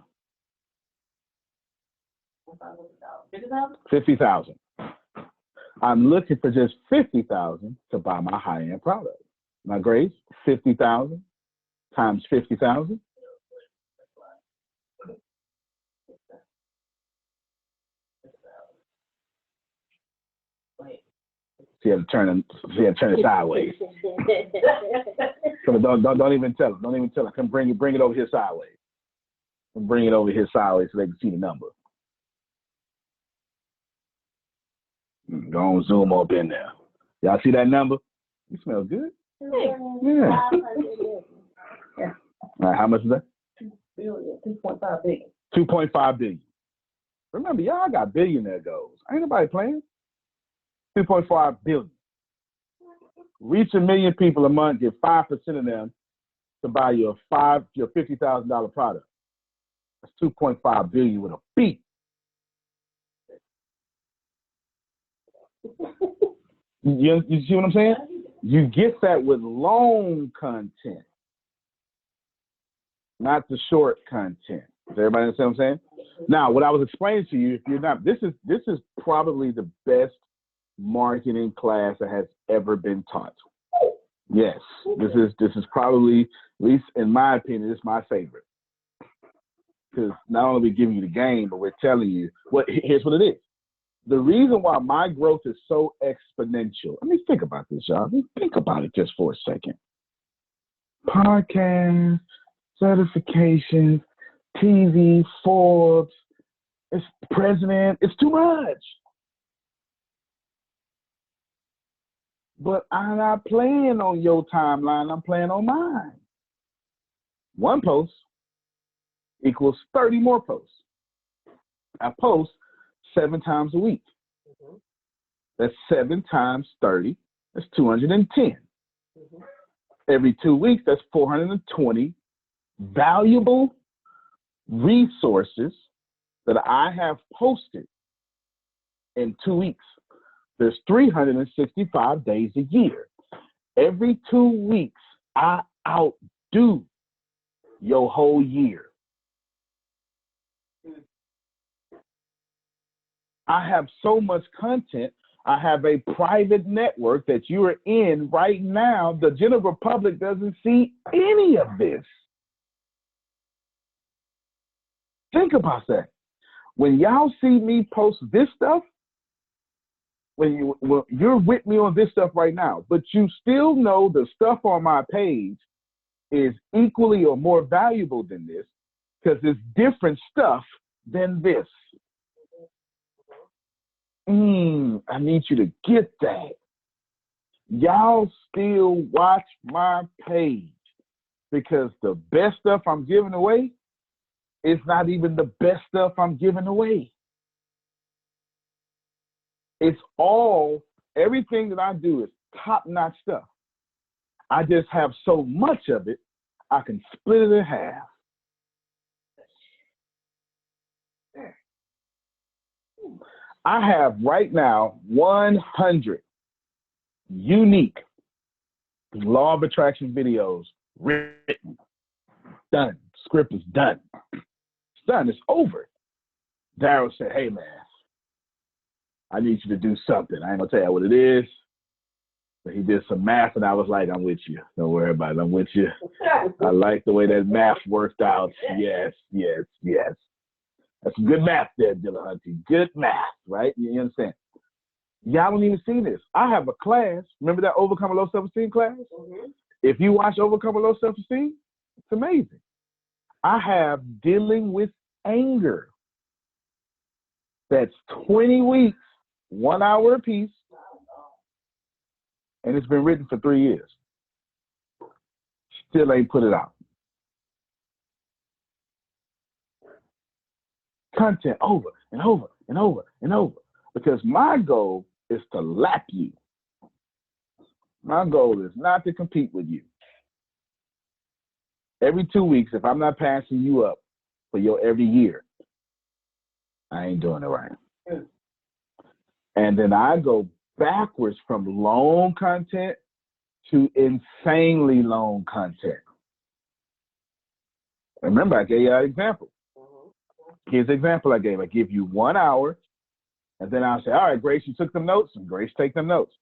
50,000. I'm looking for just 50,000 to buy my high-end product. Now, Grace, 50,000 times 50,000. She had to turn it sideways. So don't even tell him. Don't even tell him. Come bring it over here sideways. And bring it over here sideways so they can see the number. Go on, zoom up in there. Y'all see that number? You smell good. Yeah. Yeah. All right, how much is that? 2.5 billion. 2.5 billion. Remember, y'all got billionaire goals. Ain't nobody playing. 2.5 billion. Reach 1 million people a month, get 5% of them to buy your $50,000 product. That's $2.5 billion with a B. You see what I'm saying? You get that with long content, not the short content. Does everybody understand what I'm saying? Now, what I was explaining to you, if you're not, this is probably the best marketing class that has ever been taught. Yes, this is probably, at least in my opinion, this is my favorite. Because not only are we giving you the game, but we're telling you here's what it is. The reason why my growth is so exponential. Let me think about this, y'all. Let me think about it just for a second. Podcast, certifications, TV, Forbes, it's president. It's too much. But I'm not playing on your timeline. I'm playing on mine. One post equals 30 more posts. I post 7 times a week. That's 7 times 30. That's 210. Every 2 weeks, that's 420 valuable resources that I have posted in 2 weeks. There's 365 days a year. Every 2 weeks, I outdo your whole year. I have so much content. I have a private network that you are in right now. The general public doesn't see any of this. Think about that. When y'all see me post this stuff, when you're with me on this stuff right now, but you still know the stuff on my page is equally or more valuable than this because it's different stuff than this. I need you to get that. Y'all still watch my page because the best stuff I'm giving away is not even the best stuff I'm giving away. It's everything that I do is top-notch stuff. I just have so much of it, I can split it in half. I have right now 100 unique law of attraction videos written, done. Script is done. It's done. It's over. Daryl said, hey, man, I need you to do something. I ain't going to tell you what it is. But he did some math, and I was like, I'm with you. Don't worry about it. I'm with you. I like the way that math worked out. Yes, yes, yes. That's some good math there, Dillahunty. Good math, right? You understand? Y'all don't even see this. I have a class. Remember that Overcoming Low Self-Esteem class? Mm-hmm. If you watch Overcoming Low Self-Esteem, it's amazing. I have Dealing with Anger. That's 20 weeks, 1 hour apiece, and it's been written for 3 years. Still ain't put it out. Content over and over and over and over. Because my goal is to lap you. My goal is not to compete with you. Every 2 weeks, if I'm not passing you up for your every year, I ain't doing it right. And then I go backwards from long content to insanely long content. Remember, I gave you an example. Here's the example I gave. I give you 1 hour, and then I'll say, all right, Grace, you took them notes, and Grace take them notes.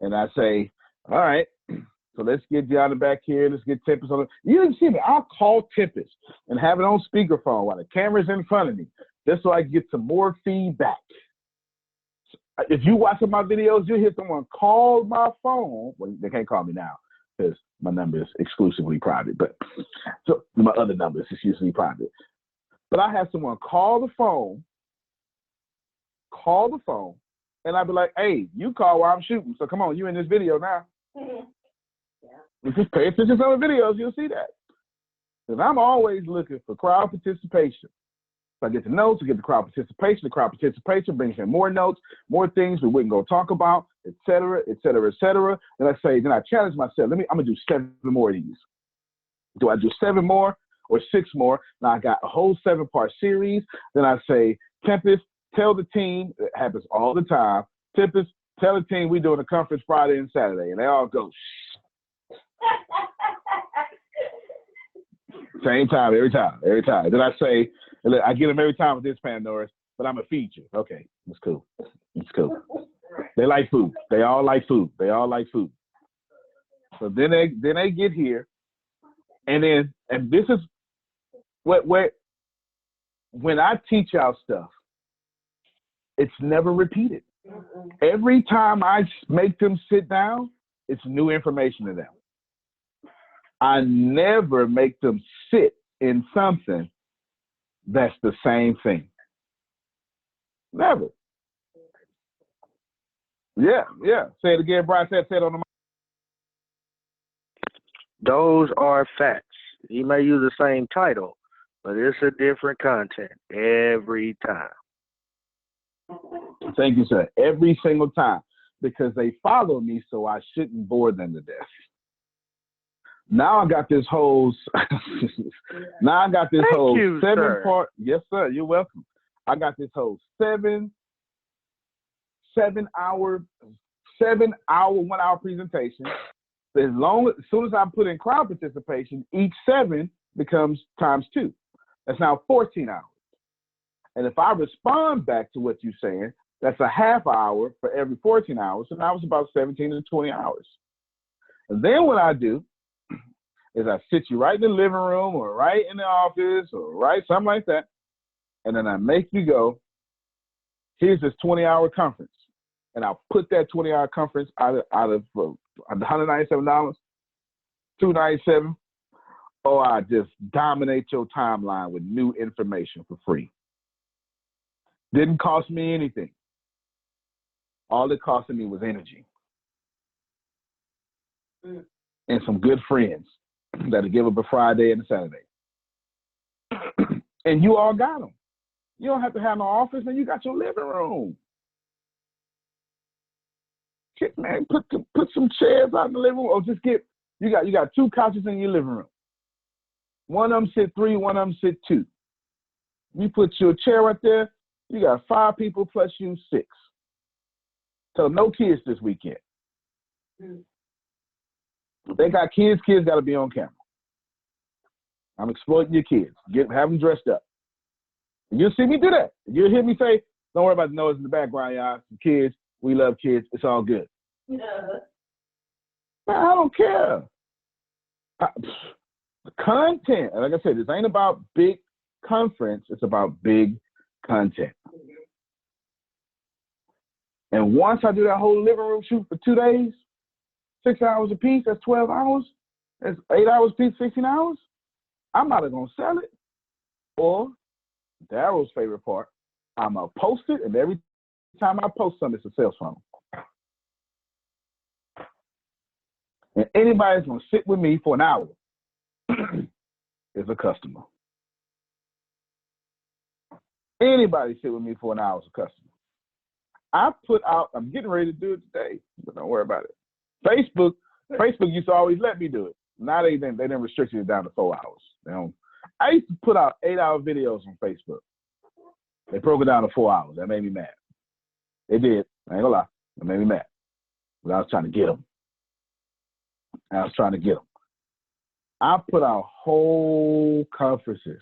And I say, all right, so let's get Deanna back here. Let's get Tempest on. You didn't see me. I'll call Tempest and have it on speakerphone while the camera's in front of me, just so I can get some more feedback. If you watching my videos, you'll hear someone call my phone. Well, they can't call me now because my number is exclusively private, but so my other number is exclusively private. But I have someone call the phone, and I'd be like, hey, you call while I'm shooting. So come on, you in this video now. Mm-hmm. Yeah. Just pay attention to the videos, you'll see that. Because I'm always looking for crowd participation. So I get the notes, I get the crowd participation. The crowd participation brings in more notes, more things we wouldn't go talk about, et cetera, et cetera, et cetera. And I say, then I challenge myself, I'm going to do 7 more of these. Do I do 7 more or 6 more? Now I got a whole 7-part series. Then I say, Tempest, tell the team, it happens all the time, Tempest, tell the team we're doing a conference Friday and Saturday. And they all go, shh. Same time, every time. Then I say, I get them every time with this pan, Norris, but I'm a feature. Okay, it's cool. They like food. They all like food. So then they get here, and this is what when I teach y'all stuff, it's never repeated. Every time I make them sit down, it's new information to them. I never make them sit in something that's the same thing. Never. Yeah. Say it again, Brian. Say it on the mic. Those are facts. You may use the same title, but it's a different content every time. Thank you, sir. Every single time. Because they follow me, so I shouldn't bore them to death. Now I got this whole 7-part. Yes, sir. You're welcome. I got this whole 7-hour 1-hour presentation. As soon as I put in crowd participation, each 7 becomes times 2. That's now 14 hours. And if I respond back to what you're saying, that's a half hour for every 14 hours. So now it's about 17 to 20 hours. And then what I do is I sit you right in the living room or right in the office or right something like that. And then I make you go, here's this 20-hour conference. And I'll put that 20-hour conference out of $197, $297, or I just dominate your timeline with new information for free. Didn't cost me anything. All it costed me was energy. And some good friends that'll give up a Friday and a Saturday. And you all got them. You don't have to have no office, and you got your living room. Man, put some chairs out in the living room, or just you got 2 couches in your living room. One of them sit 3, one of them sit 2. You put your chair right there, you got 5 people plus you 6. So no kids this weekend. If they got kids got to be on camera. I'm exploiting your kids. Have them dressed up. And you'll see me do that. You'll hear me say, don't worry about the noise in the background, y'all. Some kids, we love kids. It's all good. Yeah. Man, I don't care. The content, like I said, this ain't about big conference. It's about big content. And once I do that whole living room shoot for 2 days, 6 hours a piece, that's 12 hours. That's 8 hours a piece, 16 hours. I'm either going to sell it, or Daryl's favorite part, I'm going to post it, and every time I post something, it's a sales funnel. And anybody that's going to sit with me for an hour is a customer. Anybody sit with me for an hour is a customer. I'm getting ready to do it today, but don't worry about it. Facebook used to always let me do it. Now they done restricted it down to 4 hours. I used to put out 8-hour videos on Facebook. They broke it down to 4 hours. That made me mad. They did. I ain't gonna lie. That made me mad. But I was trying to get them. I put out whole conferences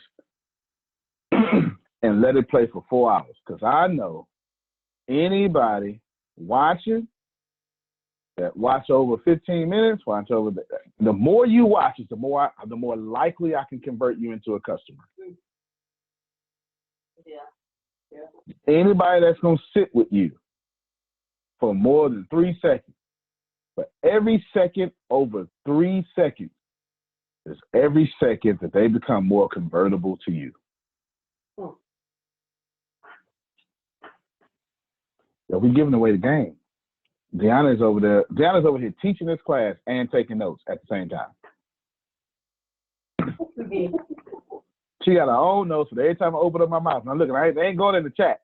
and let it play for 4 hours, because I know anybody watching that watch over 15 minutes, the more you watch it, the more likely I can convert you into a customer. Yeah. Anybody that's going to sit with you for more than 3 seconds, for every second over 3 seconds, is every second that they become more convertible to you. Yeah, we're giving away the game. Deanna's over here teaching this class and taking notes at the same time. She got her own notes, but every time I open up my mouth, and I'm looking, they ain't going in the chat.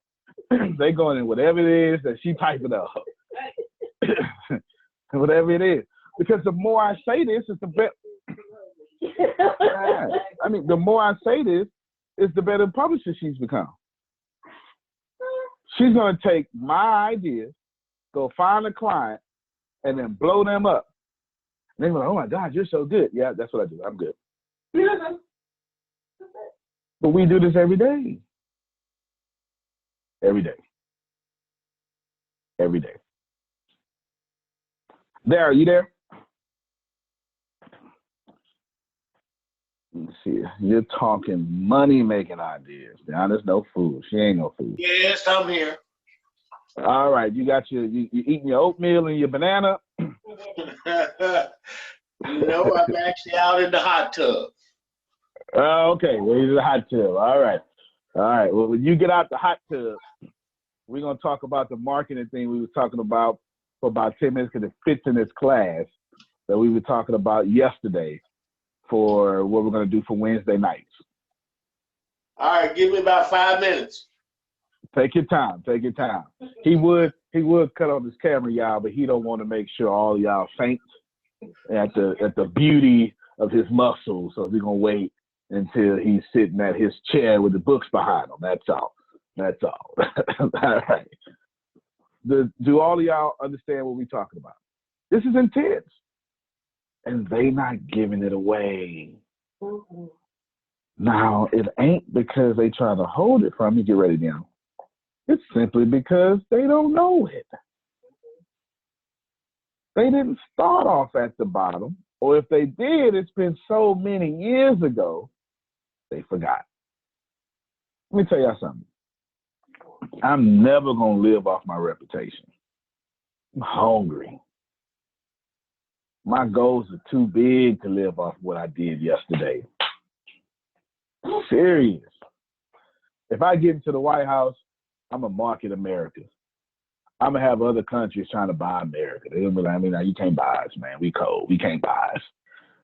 They going in whatever it is that she typing up. Whatever it is. Because the more I say this, it's the better. Yeah. I mean, the more I say this, the better publisher she's become. She's going to take my ideas, go find a client, and then blow them up. And they're like, oh my God, you're so good. Yeah, that's what I do. I'm good. But we do this every day. Every day. Every day. There, are you there? Let's see. You're talking money-making ideas. Now, there's no food. She ain't no food. Yes, I'm here. All right, you got you eating your oatmeal and your banana? I'm actually out in the hot tub. Oh, okay. Well, you're in the hot tub. All right. Well, when you get out the hot tub, we're going to talk about the marketing thing we were talking about for about 10 minutes because it fits in this class that we were talking about yesterday for what we're going to do for Wednesday nights. All right, give me about 5 minutes. Take your time. He would cut on his camera, y'all, but he don't want to make sure all y'all faint at the beauty of his muscles. So we're gonna wait until he's sitting at his chair with the books behind him. That's all. All right. Do all of y'all understand what we're talking about? This is intense, and they not giving it away. Mm-hmm. Now it ain't because they trying to hold it from you. Get ready now. It's simply because they don't know it. They didn't start off at the bottom, or if they did, it's been so many years ago, they forgot. Let me tell y'all something. I'm never going to live off my reputation. I'm hungry. My goals are too big to live off what I did yesterday. I'm serious. If I get into the White House, I'm going to market America. I'm going to have other countries trying to buy America. They're going to be like, now you can't buy us, man. We cold. We can't buy us.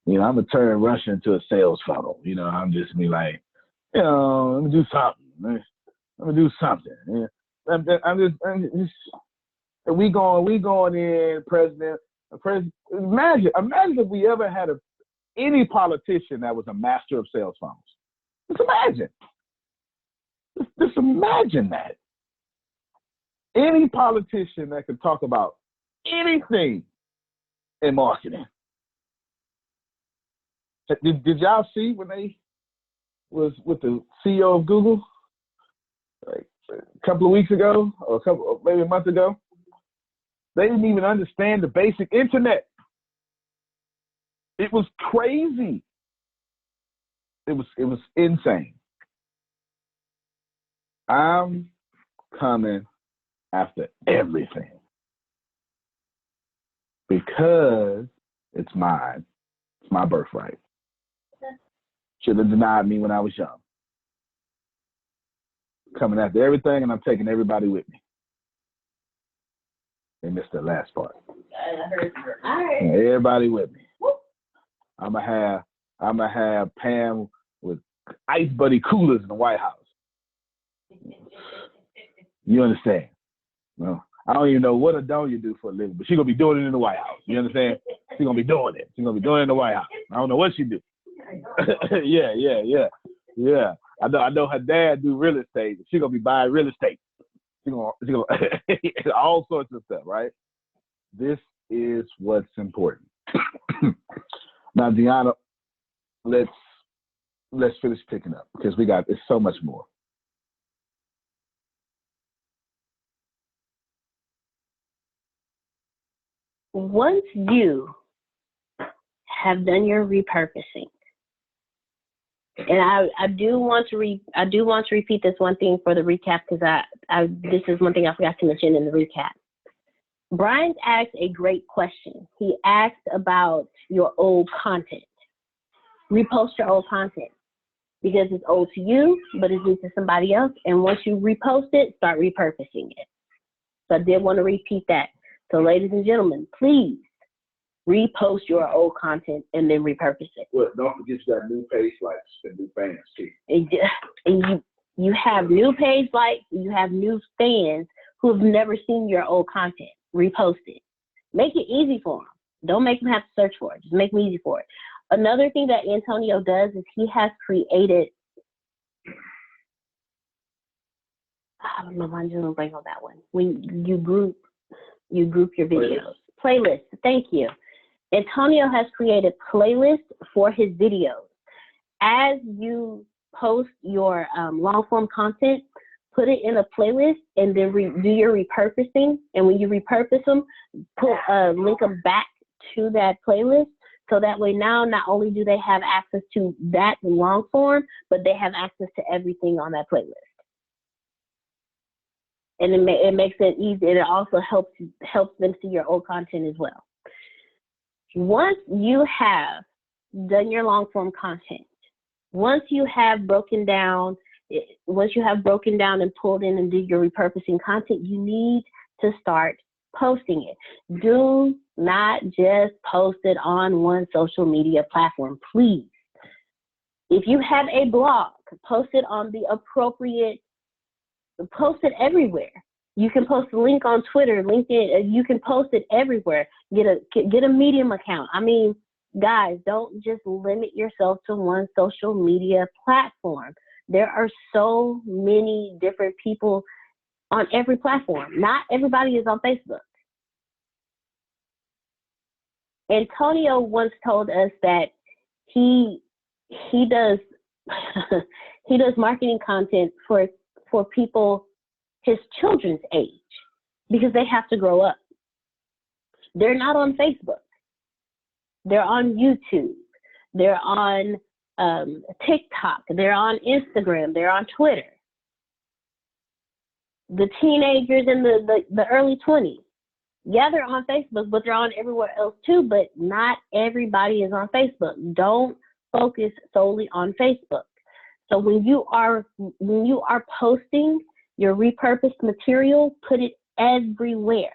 I'm going to turn Russia into a sales funnel. I'm just be like, let me do something. Let me do something. I'm just we going in, President. Imagine if we ever had any politician that was a master of sales funnels. Just imagine. Just imagine that. Any politician that could talk about anything in marketing. Did y'all see when they was with the CEO of Google like a couple of weeks ago or maybe a month ago? They didn't even understand the basic internet. It was crazy. It was insane. I'm coming after everything because it's mine. It's my birthright. Should have denied me when I was young. Coming after everything, and I'm taking everybody with me. They missed the last part. Everybody with me. I'm gonna have Pam with Ice Buddy coolers in the White House. You understand? No, I don't even know what Adonia do for a living, but she's gonna be doing it in the White House. You understand? She's gonna be doing it. She's gonna be doing it in the White House. I don't know what she do. Yeah. I know her dad do real estate. She's gonna be buying real estate. She's gonna all sorts of stuff, right? This is what's important. Now, Deanna, let's finish picking up because it's so much more. Once you have done your repurposing, and I do want to repeat this one thing for the recap because this is one thing I forgot to mention in the recap. Brian asked a great question. He asked about your old content. Repost your old content because it's old to you, but it's new to somebody else. And once you repost it, start repurposing it. So I did want to repeat that. So ladies and gentlemen, please repost your old content and then repurpose it. Well, don't forget you got new page likes and new fans too. And you have new page likes, you have new fans who have never seen your old content. Repost it. Make it easy for them. Don't make them have to search for it. Just make it easy for it. Another thing that Antonio does is he has created, I don't know, I'm just gonna bring on that one. When you group your videos. Playlists, thank you. Antonio has created playlists for his videos. As you post your long form content, put it in a playlist and then do your repurposing. And when you repurpose them, link them back to that playlist. So that way now, not only do they have access to that long form, but they have access to everything on that playlist. And it makes it easy. And it also helps them see your old content as well. Once you have done your long form content, once you have broken down and pulled in and did your repurposing content, you need to start posting it. Do not just post it on one social media platform, please. If you have a blog, post it on the appropriate, post it everywhere. You can post a link on Twitter, LinkedIn, you can post it everywhere. Get a Medium account. I mean, guys, don't just limit yourself to one social media platform. There are so many different people on every platform. Not everybody is on Facebook. Antonio once told us that he does he does marketing content for people his children's age because they have to grow up. They're not on Facebook. They're on YouTube. They're on TikTok. They're on Instagram. They're on Twitter. The teenagers in the early 20s. Yeah, they're on Facebook, but they're on everywhere else too, but not everybody is on Facebook. Don't focus solely on Facebook. So when you are posting your repurposed material, put it everywhere.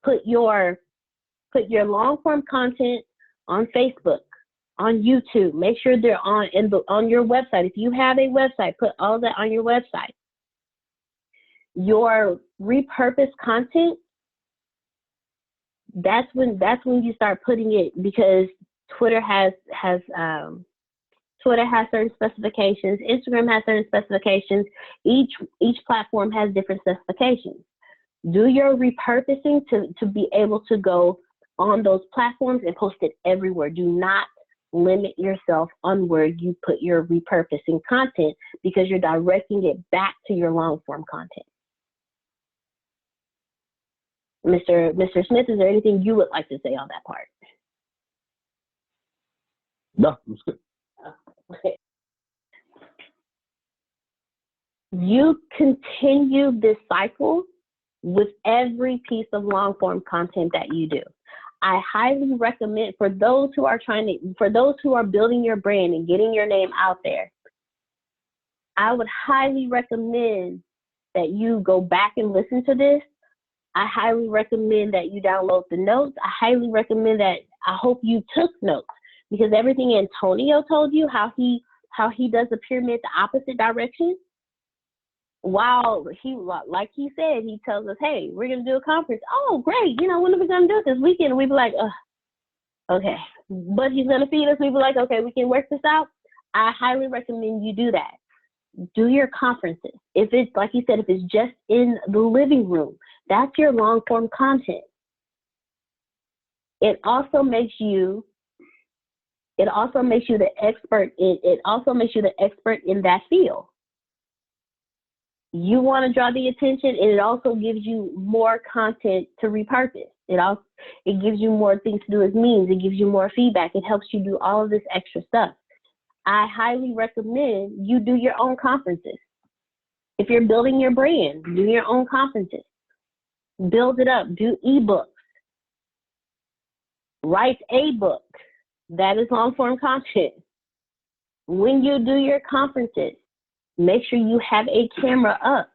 Put your long form content on Facebook, on YouTube. Make sure they're on your website. If you have a website, put all that on your website. Your repurposed content, that's when you start putting it, because Twitter has certain specifications. Instagram has certain specifications. Each platform has different specifications. Do your repurposing to be able to go on those platforms and post it everywhere. Do not limit yourself on where you put your repurposing content, because you're directing it back to your long form content. Mr. Smith, is there anything you would like to say on that part? No, that's good. Okay. You continue this cycle with every piece of long form content that you do. I highly recommend, for those who are building your brand and getting your name out there, I would highly recommend that you go back and listen to this. I highly recommend that you download the notes. I highly recommend that, I hope you took notes, because everything Antonio told you, how he does the pyramid the opposite direction, while like he said, he tells us, hey, we're going to do a conference. Oh, great. when are we going to do it this weekend? We'd be like, okay. But he's going to feed us. We'd be like, okay, we can work this out. I highly recommend you do that. Do your conferences. If it's, like he said, if it's just in the living room, that's your long form content. It also makes you the expert in that field. You want to draw the attention, and it also gives you more content to repurpose. It gives you more things to do as memes. It gives you more feedback. It helps you do all of this extra stuff. I highly recommend you do your own conferences. If you're building your brand, do your own conferences. Build it up. Do ebooks. Write a book. That is long form content. When you do your conferences, make sure you have a camera up.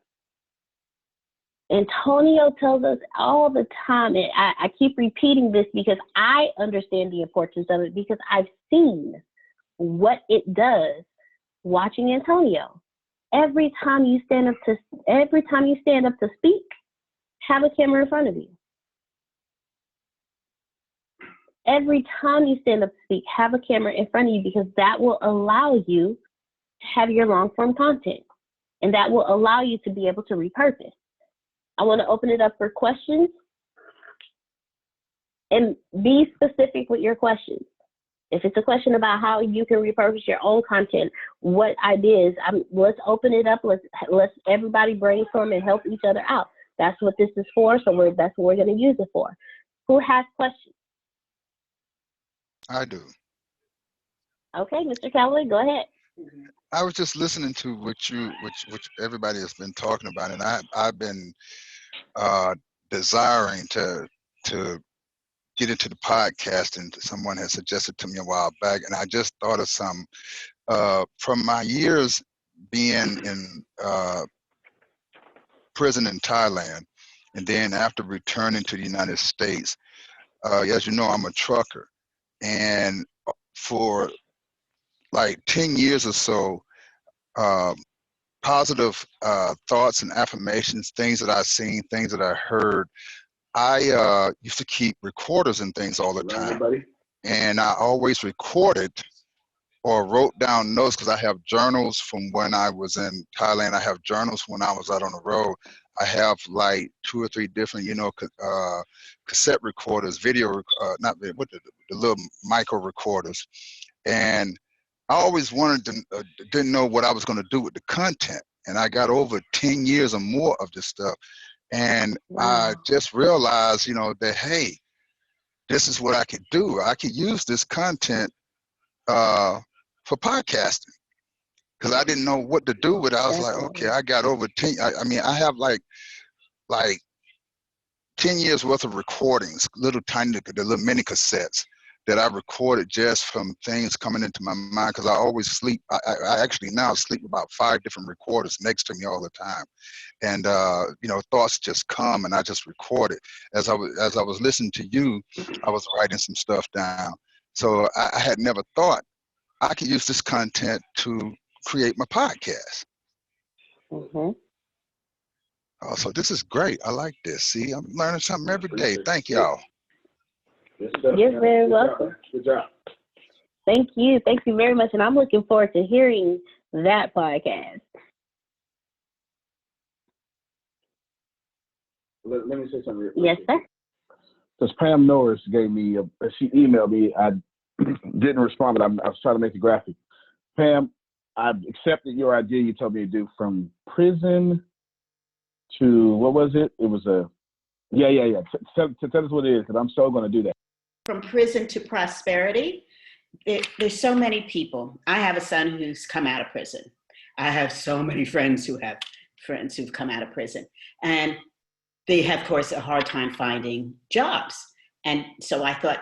Antonio tells us all the time, and I keep repeating this because I understand the importance of it, because I've seen what it does watching Antonio. Every time you stand up to speak, have a camera in front of you. every time you stand up to speak, have a camera in front of you, because that will allow you to have your long form content, and that will allow you to be able to repurpose. I want to open it up for questions, and be specific with your questions. If it's a question about how you can repurpose your own content, what ideas, let's open it up. Let's everybody brainstorm and help each other out. That's what this is for, so that's what we're going to use it for. Who has questions? I do. Okay, Mr. Calloway, go ahead. I was just listening to what everybody has been talking about, and I've been desiring to get into the podcast, and someone had suggested to me a while back, and I just thought of some from my years being in prison in Thailand, and then after returning to the United States. As you know, I'm a trucker, and for like 10 years or so, positive thoughts and affirmations, things that I've seen, things that I heard. I used to keep recorders and things all the time, and I always recorded or wrote down notes, because I have journals from when I was in Thailand. I have journals when I was out on the road. I have like 2 or 3 different, cassette recorders, not what the little micro recorders, and I always wanted to didn't know what I was going to do with the content. And I got over 10 years or more of this stuff, and I just realized, that hey, this is what I could do. I could use this content for podcasting, because I didn't know what to do with it. I was like, okay, I got over 10. I have like 10 years worth of recordings, little tiny, the little mini cassettes that I recorded just from things coming into my mind, because I always sleep. I actually now sleep about 5 different recorders next to me all the time. And, thoughts just come, and I just record it. As I was listening to you, I was writing some stuff down. So I had never thought I could use this content to create my podcast. Mm-hmm. So this is great. I like this. See, I'm learning something every day. Thank y'all. You're very welcome. Good job. Thank you. Thank you very much. And I'm looking forward to hearing that podcast. Let me say something real quick. Yes, sir. Because Pam Norris gave me, she emailed me. I didn't respond, but I was trying to make a graphic. Pam, I've accepted your idea you told me to do from prison to, what was it? It was yeah. Tell us what it is, because I'm so going to do that. From prison to prosperity. There's so many people. I have a son who's come out of prison. I have so many friends who have friends who've come out of prison. And they have, of course, a hard time finding jobs. And so I thought,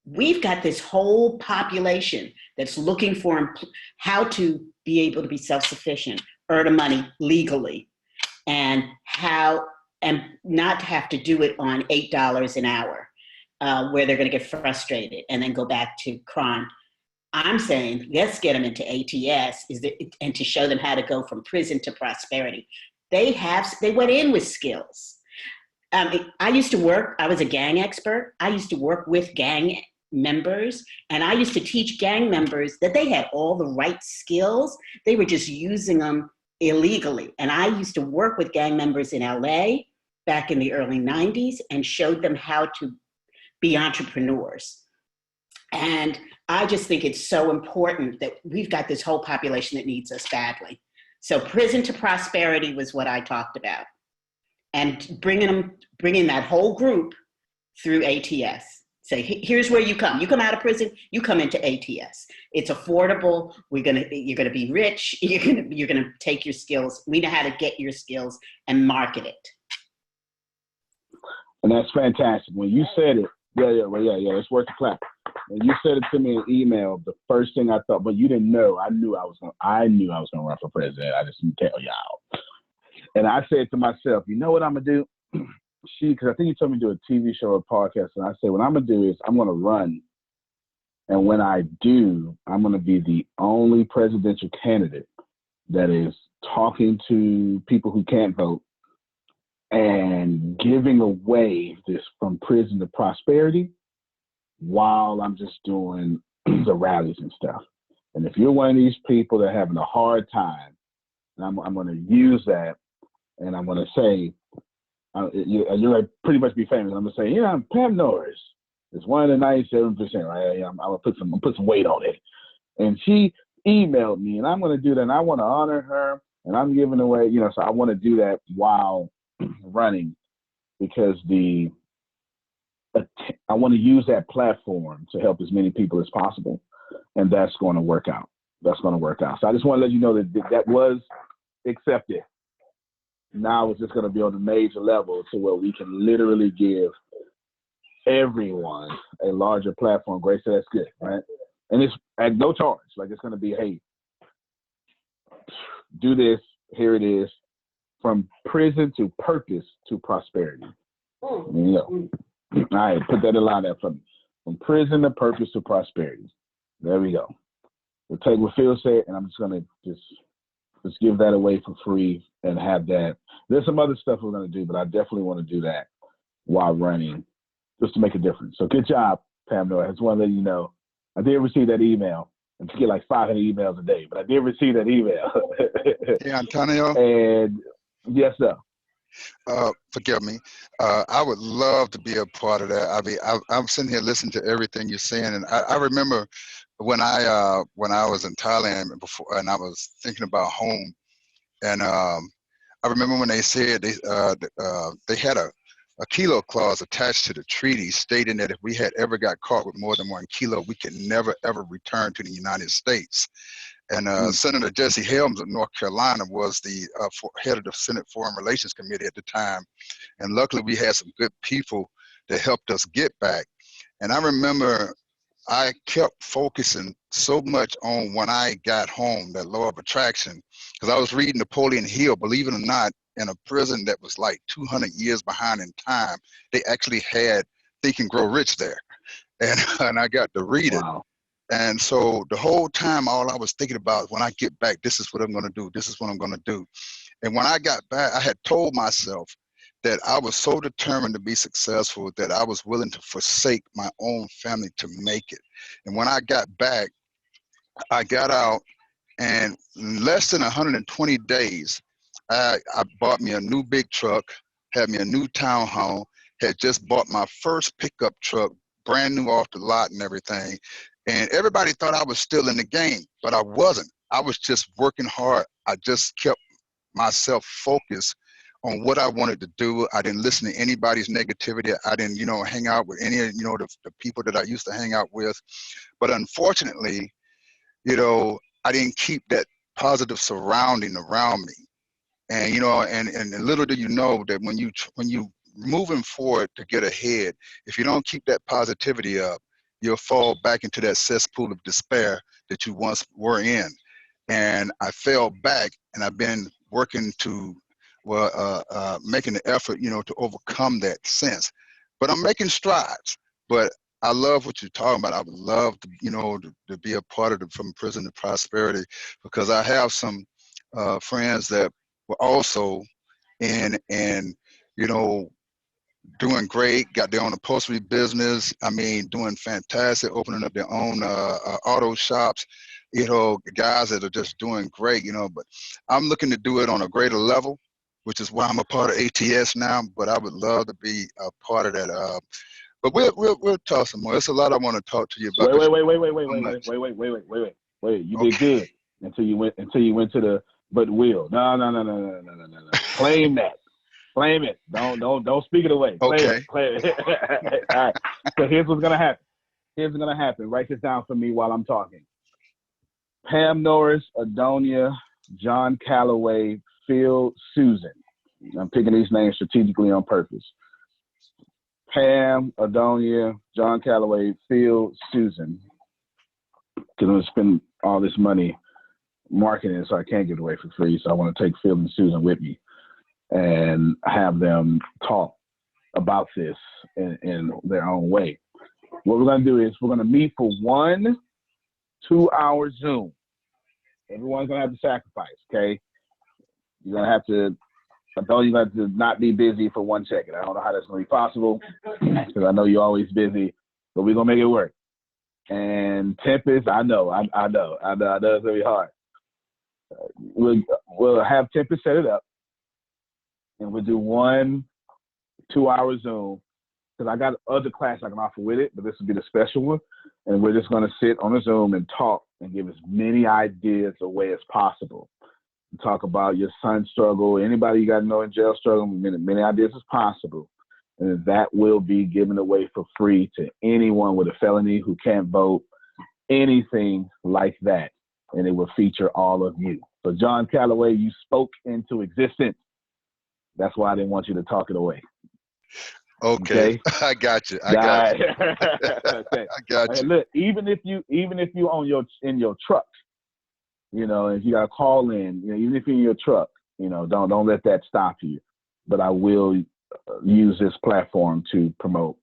we've got this whole population that's looking for how to be able to be self-sufficient, earn money legally, and not have to do it on $8 an hour, where they're going to get frustrated and then go back to crime. I'm saying, let's get them into ATS and to show them how to go from prison to prosperity. They went in with skills. I was a gang expert. I used to work with gang members, and I used to teach gang members that they had all the right skills. They were just using them illegally. And I used to work with gang members in LA back in the early 90s and showed them how to be entrepreneurs. And I just think it's so important that we've got this whole population that needs us badly. So prison to prosperity was what I talked about. And bringing that whole group through ATS. Say, here's where you come. You come out of prison, you come into ATS. It's affordable. You're gonna be rich. You're gonna take your skills. We know how to get your skills and market it. And that's fantastic. When you said it, yeah, it's worth the clap. When you said it to me in email, the first thing I thought, but you didn't know, I knew I was gonna run for president. I just didn't tell y'all. And I said to myself, you know what I'm gonna do? Because I think you told me to do a TV show or podcast, and I said, what I'm gonna do is I'm gonna run, and when I do, I'm gonna be the only presidential candidate that is talking to people who can't vote and giving away this from prison to prosperity. while I'm just doing the rallies and stuff. And if you're one of these people that are having a hard time, and I'm going to use that, and I'm going to say, you're going to pretty much be famous. I'm going to say, yeah, Pam Norris is one of the 97%, right? I'm going to put some weight on it. And she emailed me, and I'm going to do that, and I want to honor her, and I'm giving away, so I want to do that while running, because I want to use that platform to help as many people as possible, and that's going to work out. That's going to work out. So I just want to let you know that was accepted. Now it's just going to be on a major level to where we can literally give everyone a larger platform. Grace said that's good, right? And it's at no charge. Like, it's going to be, hey, do this. Here it is. From prison to purpose to prosperity. All right, put that in line there for me. From prison to purpose to prosperity. There we go. We'll take what Phil said, and I'm just going to just give that away for free and have that. There's some other stuff we're going to do, but I definitely want to do that while running just to make a difference. So good job, Pam Noah. I just want to let you know. I did receive that email. I get like 500 emails a day, but I did receive that email. Hey, Antonio. And yes, sir. Forgive me. I would love to be a part of that. I mean, I'm sitting here listening to everything you're saying, and I remember when I was in Thailand before, and I was thinking about home, and I remember when they said they had a kilo clause attached to the treaty stating that if we had ever got caught with more than 1 kilo, we could never ever return to the United States. And Senator Jesse Helms of North Carolina was the head of the Senate Foreign Relations Committee at the time. And luckily we had some good people that helped us get back. And I remember I kept focusing so much on when I got home, that law of attraction, because I was reading Napoleon Hill, believe it or not, in a prison that was like 200 years behind in time. They actually had Think and Grow Rich there. And I got to read it. And so the whole time, all I was thinking about, when I get back, this is what I'm going to do. This is what I'm going to do. And when I got back, I had told myself that I was so determined to be successful that I was willing to forsake my own family to make it. And when I got back, I got out, and in less than 120 days, I bought me a new big truck, had me a new townhome, had just bought my first pickup truck, brand new off the lot and everything. And everybody thought I was still in the game, but I wasn't. I was just working hard. I just kept myself focused on what I wanted to do. I didn't listen to anybody's negativity. I didn't, hang out with any of, the people that I used to hang out with. But unfortunately, I didn't keep that positive surrounding around me. And, and little do you know that when you moving forward to get ahead, if you don't keep that positivity up, you'll fall back into that cesspool of despair that you once were in. And I fell back, and I've been working to, making the effort, to overcome that sense. But I'm making strides. But I love what you're talking about. I would love to, to be a part of the From Prison to Prosperity, because I have some friends that were also in, and, doing great, got their own upholstery business. I mean, doing fantastic, opening up their own auto shops, guys that are just doing great, but I'm looking to do it on a greater level, which is why I'm a part of ATS now, but I would love to be a part of that. But we'll talk some more. There's a lot I want to talk to you about. Wait. You did good until you went to the but will. No. Claim that. Claim it. Don't speak it away. Okay. Claim it. All right. So here's what's gonna happen. Write this down for me while I'm talking. Pam Norris, Adonia, John Calloway, Phil, Susan. I'm picking these names strategically on purpose. Pam, Adonia, John Calloway, Phil, Susan. Because I'm gonna spend all this money marketing it, so I can't give it away for free. So I want to take Phil and Susan with me and have them talk about this in their own way. What we're going to do is we're going to meet for 1 2-hour Zoom. Everyone's going to have to sacrifice, okay? You're going to have to not be busy for 1 second. I don't know how that's going to be possible, because I know you're always busy. but we're gonna make it work. And Tempest, I know it's gonna be hard. We'll have Tempest set it up, and we'll do 1 2-hour Zoom, because I got other class I can offer with it, but this will be the special one. And we're just going to sit on a Zoom and talk and give as many ideas away as possible. Talk about your son's struggle, anybody you got to know in jail struggle, many ideas as possible. And that will be given away for free to anyone with a felony who can't vote, anything like that. And it will feature all of you. So John Calloway, you spoke into existence. That's why I didn't want you to talk it away. Okay. I got you. Okay. I got you. Look, even if you in your truck, you know, if you got to call in, you know, even if you're in your truck, you know, don't let that stop you. But I will use this platform to promote,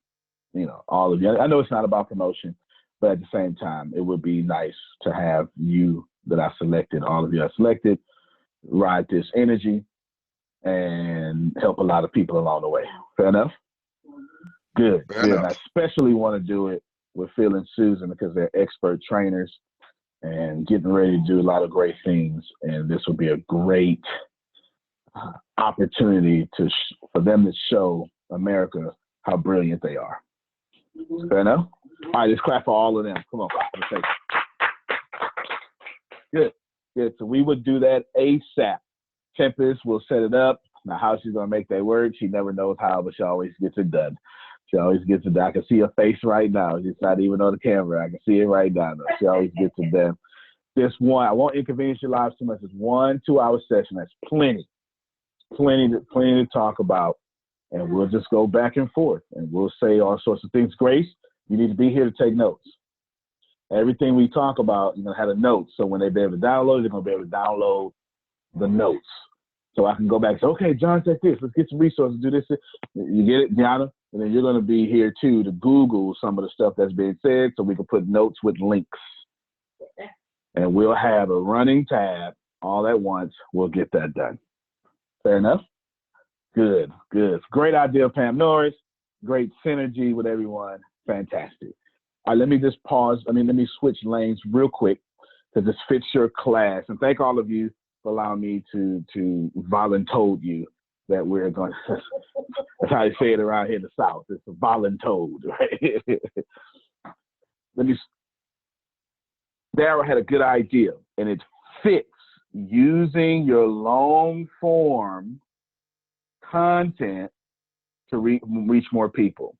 you know, all of you. I know it's not about promotion, but at the same time, it would be nice to have you that I selected, all of you I selected, ride this energy and help a lot of people along the way. Fair enough? Good. Fair good. enough. I especially want to do it with Phil and Susan because they're expert trainers and getting ready to do a lot of great things. And this will be a great opportunity for them to show America how brilliant they are. Fair enough? All right, let's clap for all of them. Come on. Good. Good. So we would do that ASAP. Tempest will set it up. Now, how she's going to make that work, she never knows how, but she always gets it done. She always gets it done. I can see her face right now. It's not even on the camera. I can see it right now. Though. She always gets it done. This one, I won't inconvenience your lives too much. It's 1 2-hour session. That's plenty to talk about. And we'll just go back and forth. And we'll say all sorts of things. Grace, you need to be here to take notes. Everything we talk about, you're going to have the notes. So when they be able to download, they're going to be able to download the notes. So I can go back and say, okay, John said this. Let's get some resources, do this. You get it, Deanna? And then you're going to be here, too, to Google some of the stuff that's being said so we can put notes with links. And we'll have a running tab all at once. We'll get that done. Fair enough? Good, good. Great idea, Pam Norris. Great synergy with everyone. Fantastic. All right, let me just pause. Let me switch lanes real quick because this fits your class. And thank all of you for allowing me to volunteer you that we're going to, that's how you say it around here in the South. It's a volunteer, right? Darryl had a good idea, and it fits using your long form content to reach more people.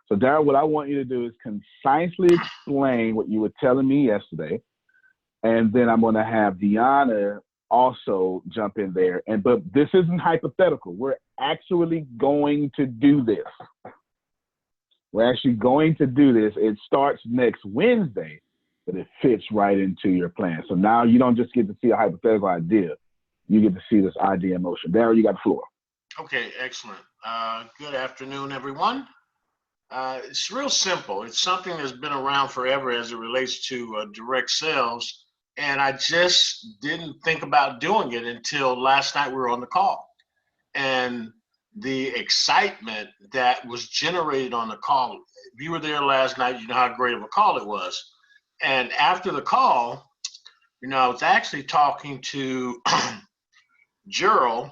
So Darryl, what I want you to do is concisely explain what you were telling me yesterday, and then I'm going to have Deanna also jump in there. But this isn't hypothetical. We're actually going to do this. We're actually going to do this. It starts next Wednesday, but it fits right into your plan. So now you don't just get to see a hypothetical idea. You get to see this idea in motion. Darryl, you got the floor. Okay, excellent. Good afternoon, everyone. It's real simple. It's something that's been around forever as it relates to direct sales. And I just didn't think about doing it until last night we were on the call. And the excitement that was generated on the call, if you were there last night, you know how great of a call it was. And after the call, you know, I was actually talking to Gerald,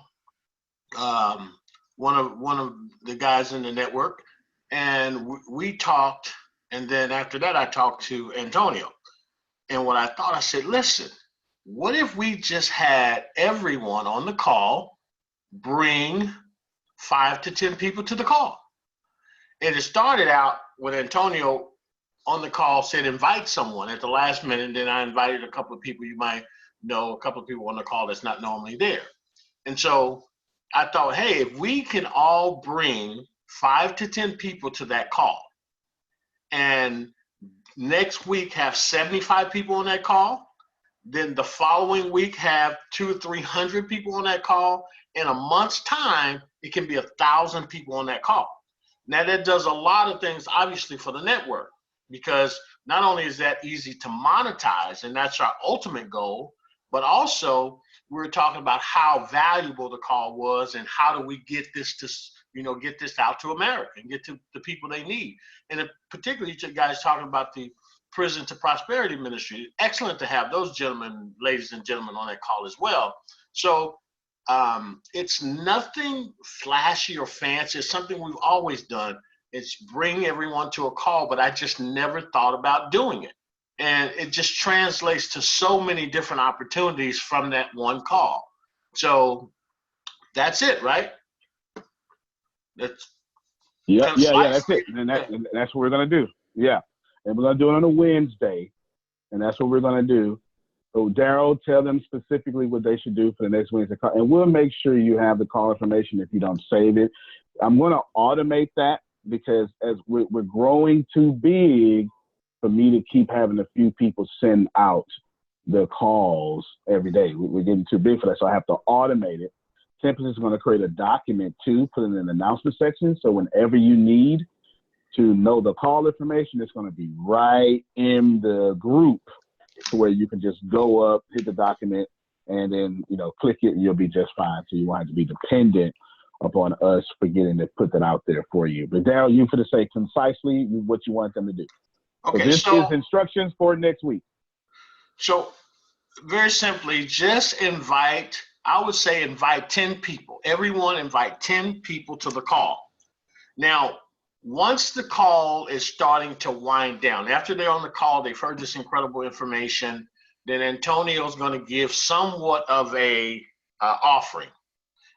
one of the guys in the network, and we talked. And then after that, I talked to Antonio. And what I thought, I said, listen, what if we just had everyone on the call bring 5 to 10 people to the call? And it started out with Antonio on the call said, invite someone at the last minute. And then I invited a couple of people you might know, a couple of people on the call that's not normally there. And so I thought, hey, if we can all bring 5 to 10 people to that call, and next week have 75 people on that call, then the following week have 200 or 300 people on that call. In a month's time, it can be 1,000 people on that call. Now that does a lot of things, obviously, for the network, because not only is that easy to monetize, and that's our ultimate goal, but also we were talking about how valuable the call was and how do we get this to, get this out to America and get to the people they need. And particularly you guys talking about the Prison to Prosperity Ministry. Excellent to have those gentlemen, ladies and gentlemen, on that call as well. So it's nothing flashy or fancy. It's something we've always done. It's bring everyone to a call, but I just never thought about doing it. And it just translates to so many different opportunities from that one call. So that's it, right? That's yeah, that's it. And that's what we're going to do. Yeah. And we're going to do it on a Wednesday. And that's what we're going to do. So Daryl, tell them specifically what they should do for the next Wednesday call. And we'll make sure you have the call information if you don't save it. I'm going to automate that because as we're growing too big for me to keep having a few people send out the calls every day. We're getting too big for that, so I have to automate it. Tempest is going to create a document too, put it in the announcement section, so whenever you need to know the call information, it's going to be right in the group to where you can just go up, hit the document, and then, click it, and you'll be just fine. So you won't have to be dependent upon us forgetting to put that out there for you. But Daryl, you for to say concisely what you want them to do. Okay, so this is instructions for next week. So very simply, just invite 10 people. Everyone invite 10 people to the call. Now, once the call is starting to wind down, after they're on the call, they've heard this incredible information, then Antonio's going to give somewhat of a offering.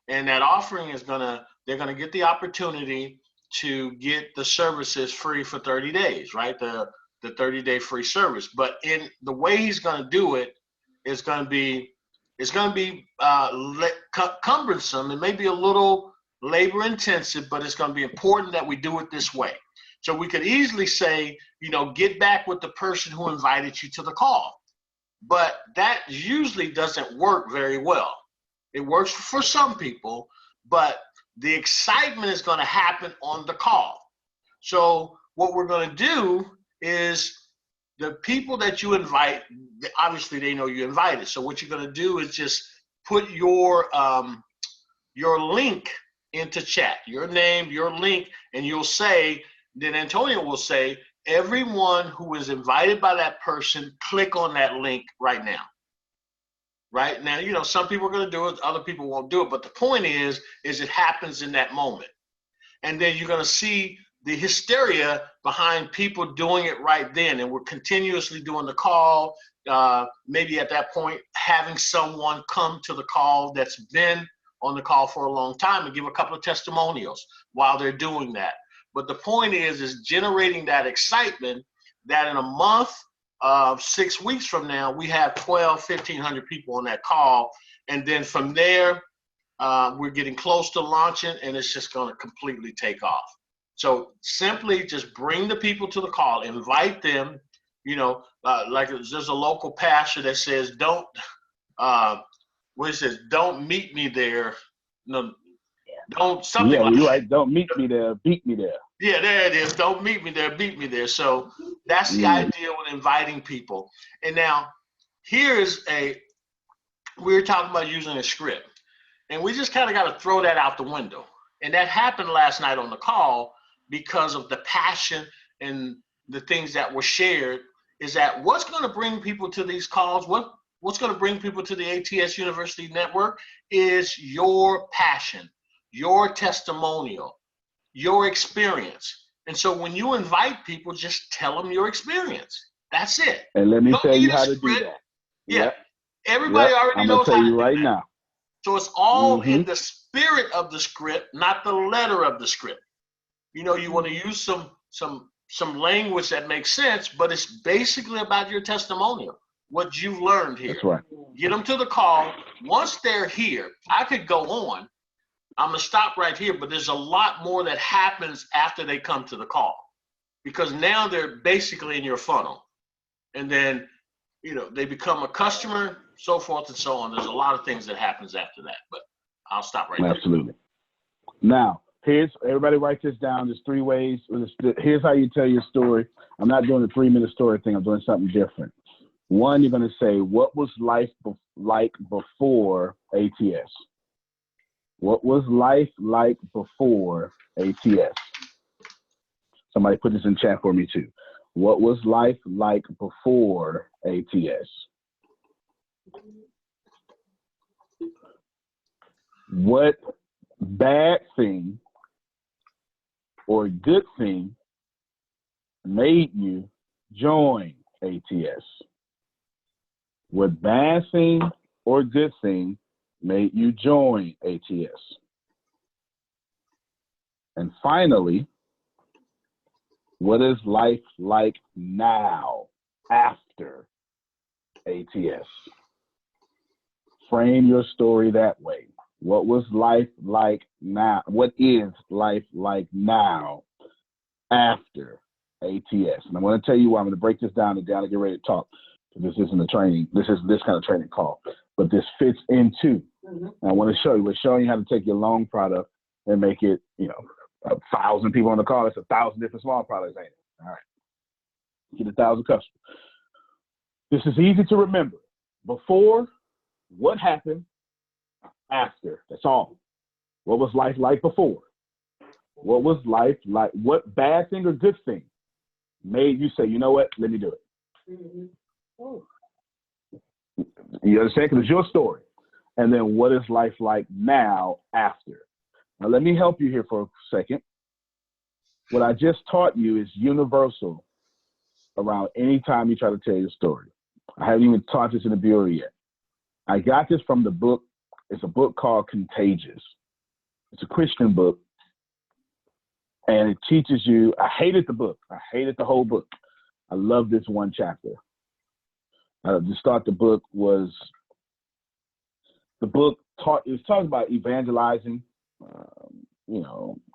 And that offering is they're going to get the opportunity to get the services free for 30 days, right? The 30-day free service. But in the way he's going to do it is going to be cumbersome. It may be a little labor intensive, but it's going to be important that we do it this way. So we could easily say, get back with the person who invited you to the call. But that usually doesn't work very well. It works for some people, but the excitement is going to happen on the call. So what we're going to do is the people that you invite, obviously they know you invited. So what you're going to do is just put your link into chat, your name, your link, and then Antonio will say, everyone who is invited by that person, click on that link right now. Right now, some people are going to do it, other people won't do it. But the point is it happens in that moment. And then you're going to see the hysteria behind people doing it right then. And we're continuously doing the call. Maybe at that point, having someone come to the call that's been on the call for a long time and give a couple of testimonials while they're doing that. But the point is generating that excitement that in a month, 6 weeks from now, we have 1,500 people on that call. And then from there, we're getting close to launching and it's just going to completely take off. So simply just bring the people to the call, invite them, like there's a local pastor that says, don't meet me there. No, don't something yeah, like you're that. right. Don't meet me there, beat me there. Yeah, there it is. Don't meet me there, beat me there. So that's the idea with inviting people. And now we're talking about using a script. And we just kind of got to throw that out the window. And that happened last night on the call because of the passion and the things that were shared is that what's going to bring people to these calls, what's going to bring people to the ATS University Network is your passion, your testimonial, your experience. And so when you invite people, just tell them your experience. That's it. And let me tell you how to do that. Yeah. Everybody already knows how to do right that. now. So it's all in the spirit of the script, not the letter of the script. You want to use some language that makes sense, but it's basically about your testimonial, what you've learned here. That's right. Get them to the call. Once they're here, I could go on. I'm going to stop right here, but there's a lot more that happens after they come to the call because now they're basically in your funnel. And then, they become a customer, so forth and so on. There's a lot of things that happens after that, but I'll stop right there. Absolutely. Now, everybody write this down. There's 3 ways. Here's how you tell your story. I'm not doing the 3-minute story thing. I'm doing something different. 1, you're going to say, what was life like before ATS? What was life like before ATS? Somebody put this in chat for me too. What was life like before ATS? What bad thing or good thing made you join ATS? What bad thing or good thing made you join ATS? And finally, what is life like now after ATS? Frame your story that way. What was life like now? What is life like now after ATS? And I'm going to tell you why. I'm going to break this down and get ready to talk. This isn't a training. This is this kind of training call, but this fits into. And I want to show you. We're showing you how to take your long product and make it, 1,000 people on the call. It's 1,000 different small products, ain't it? All right. Get 1,000 customers. This is easy to remember. Before, what happened? After. That's all. What was life like before? What was life like? What bad thing or good thing made you say, you know what? Let me do it. You understand? Because it's your story. And then what is life like now after? Now, let me help you here for a second. What I just taught you is universal around any time you try to tell your story. I haven't even taught this in the bureau yet. I got this from the book. It's a book called Contagious. It's a Christian book. And it teaches you, I hated the book. I hated the whole book. I love this one chapter. To start the book was, it was talking about evangelizing,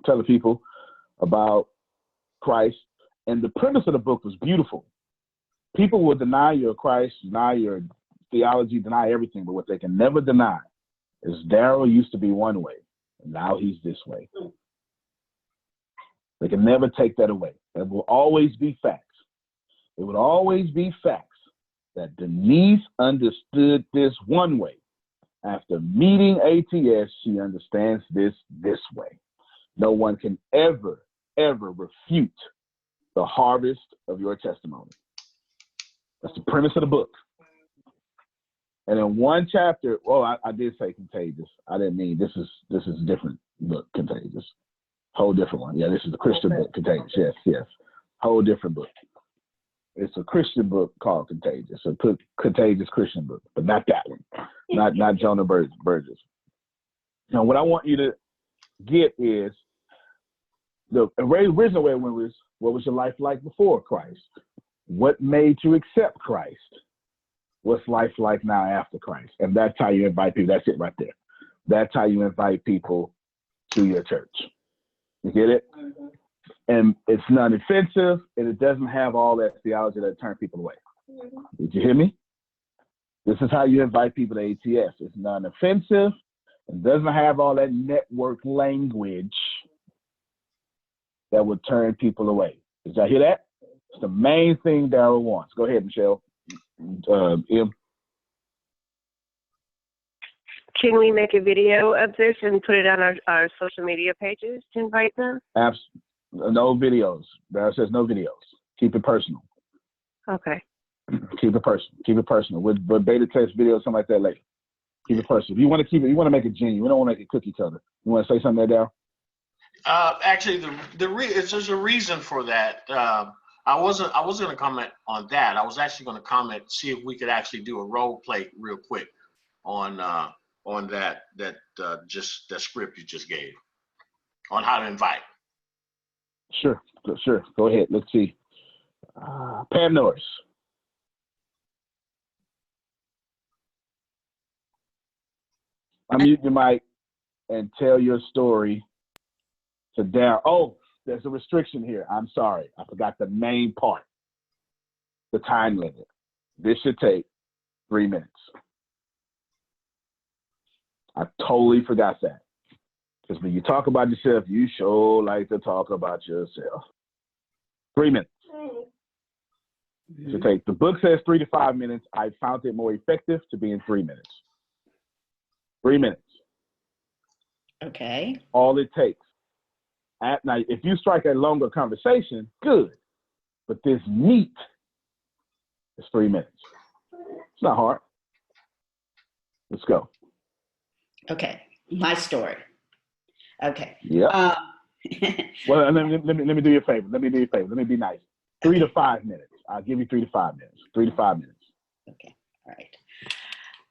telling people about Christ. And the premise of the book was beautiful. People will deny your Christ, deny your theology, deny everything, but what they can never deny is Daryl used to be one way, and now he's this way. They can never take that away. There will always be facts. It would always be facts that Denise understood this one way. After meeting ATS, she understands this way. No one can ever refute the harvest of your testimony. That's the premise of the book. And in one chapter, I did say Contagious. I didn't mean this is a different book, Contagious. Whole different one. Yeah, this is a Christian book, Contagious. Yes. Whole different book. It's a Christian book called Contagious. So put Contagious Christian book, but not that one. Not Jonah Burgess. Now, what I want you to get is the original way it went was, what was your life like before Christ? What made you accept Christ? What's life like now after Christ? And that's how you invite people. That's it right there. That's how you invite people to your church. You get it? Mm-hmm. And it's non-offensive, and it doesn't have all that theology that turn people away. Mm-hmm. Did you hear me? This is how you invite people to ATS. It's non-offensive. It doesn't have all that network language that would turn people away. Did y'all hear that? It's the main thing Daryl wants. Go ahead, Michelle. M. Can we make a video of this and put it on our social media pages to invite them? No videos. Daryl says no videos. Keep it personal. Okay. Keep it personal. Keep it personal. With beta test videos, something like that later. Keep it personal. If you want to keep it, you want to make it genuine. We don't want to make it cookie cutter. You want to say something there, Daryl? Actually, there's a reason for that. I wasn't going to comment on that. I was actually going to comment, see if we could actually do a role play real quick on that script you just gave on how to invite. Sure. Go ahead. Let's see. Pam Norris. Unmute your mic and tell your story to Daryl. Oh, there's a restriction here. I'm sorry. I forgot the main part. The time limit. This should take 3 minutes. I totally forgot that. Because when you talk about yourself, you sure like to talk about yourself. 3 minutes. So take the book says 3 to 5 minutes. I found it more effective to be in 3 minutes. 3 minutes. Okay. All it takes. Now, if you strike a longer conversation, good. But this meat is 3 minutes. It's not hard. Let's go. Okay. My story. Okay. Yeah. Well, let me do you a favor. Let me be nice. 3 to 5 minutes. I'll give you 3 to 5 minutes. 3 to 5 minutes. Okay. All right.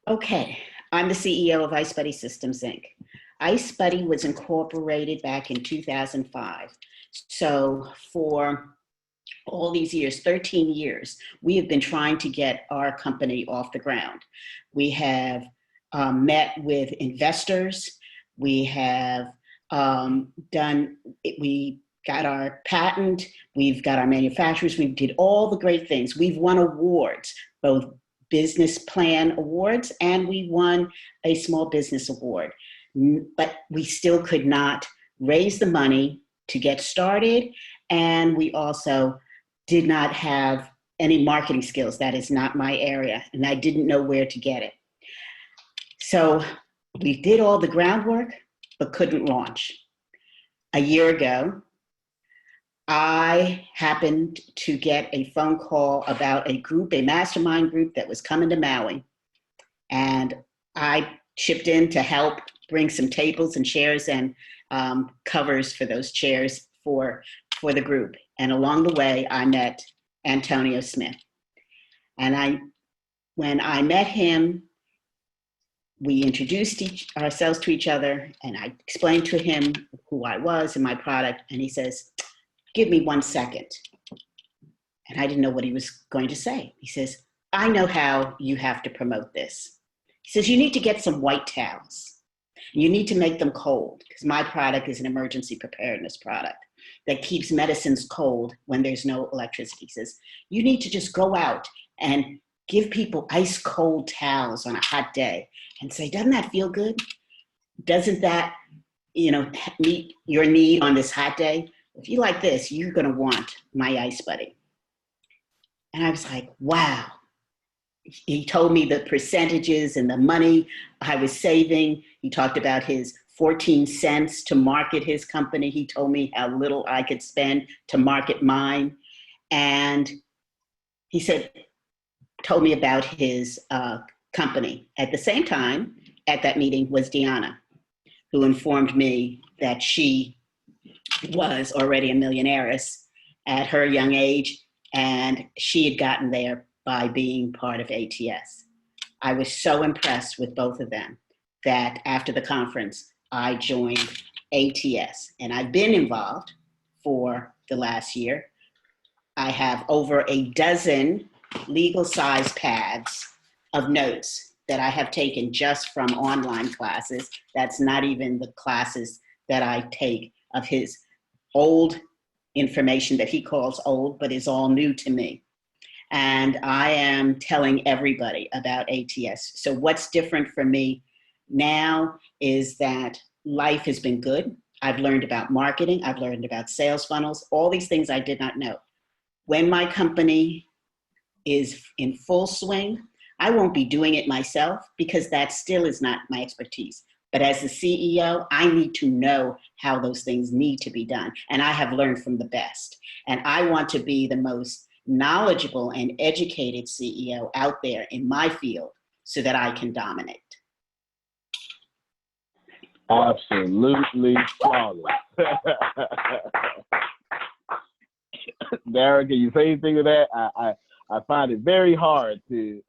Okay. I'm the CEO of Ice Buddy Systems, Inc. Ice Buddy was incorporated back in 2005. So for all these years, 13 years, we have been trying to get our company off the ground. We have met with investors. We have we got our patent. We've got our manufacturers. We did all the great things. We've won awards, both business plan awards, and we won a small business award. But we still could not raise the money to get started. And we also did not have any marketing skills. That is not my area. And I didn't know where to get it. So we did all the groundwork, but couldn't launch. A year ago, I happened to get a phone call about a group, a mastermind group that was coming to Maui. And I chipped in to help bring some tables and chairs and covers for those chairs for the group. And along the way, I met Antonio Smith. And when I met him, we introduced ourselves to each other, and I explained to him who I was and my product. And he says, "Give me 1 second." And I didn't know what he was going to say. He says, "I know how you have to promote this." He says, "You need to get some white towels. You need to make them cold, because my product is an emergency preparedness product that keeps medicines cold when there's no electricity." He says, "You need to just go out and give people ice cold towels on a hot day and say, doesn't that feel good? Doesn't that, meet your need on this hot day? If you like this, you're going to want my Ice Buddy." And I was like, wow. He told me the percentages and the money I was saving. He talked about his 14 cents to market his company. He told me how little I could spend to market mine. And he told me about his company. At the same time, at that meeting was Deanna, who informed me that she was already a millionaires at her young age, and she had gotten there by being part of ATS. I was so impressed with both of them that after the conference, I joined ATS, and I've been involved for the last year. I have over a dozen legal size pads of notes that I have taken just from online classes. That's not even the classes that I take of his old information that he calls old, but is all new to me. And I am telling everybody about ATS. So what's different for me now is that life has been good. I've learned about marketing. I've learned about sales funnels, all these things I did not know. When my company is in full swing, I won't be doing it myself because that still is not my expertise. But as the CEO, I need to know how those things need to be done. And I have learned from the best. And I want to be the most knowledgeable and educated CEO out there in my field so that I can dominate. Absolutely flawless. Darren, can you say anything to that? I find it very hard to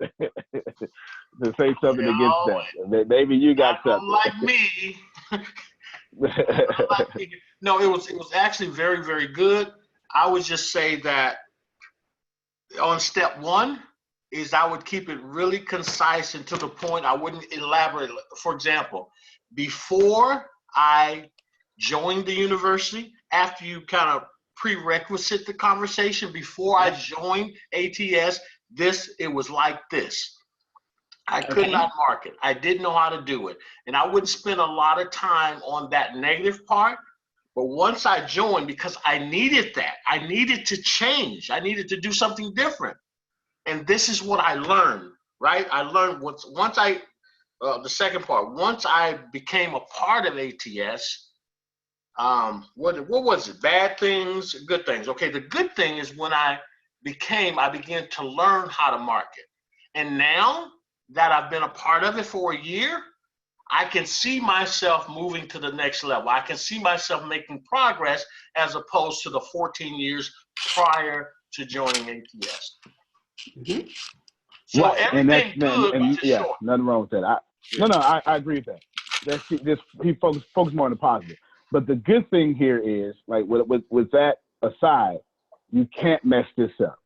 to say something against that. Maybe you got something. Like me. No, it was actually very, very good. I would just say that on step one is I would keep it really concise and to the point. I wouldn't elaborate. For example, before I joined the university, after you kind of prerequisite the conversation, before I joined ATS, it was like this. I could not market. I didn't know how to do it. And I wouldn't spend a lot of time on that negative part. But once I joined, because I needed that, I needed to change. I needed to do something different. And this is what I learned, right? I learned the second part, once I became a part of ATS, what was it? Bad things, good things. Okay, the good thing is when I began to learn how to market. And now that I've been a part of it for a year, I can see myself moving to the next level. I can see myself making progress as opposed to the 14 years prior to joining ATS. Mm-hmm. So right. everything good, but just yeah, short. nothing wrong with that. I agree with that. He focus more on the positive. But the good thing here is, like, with that aside, you can't mess this up.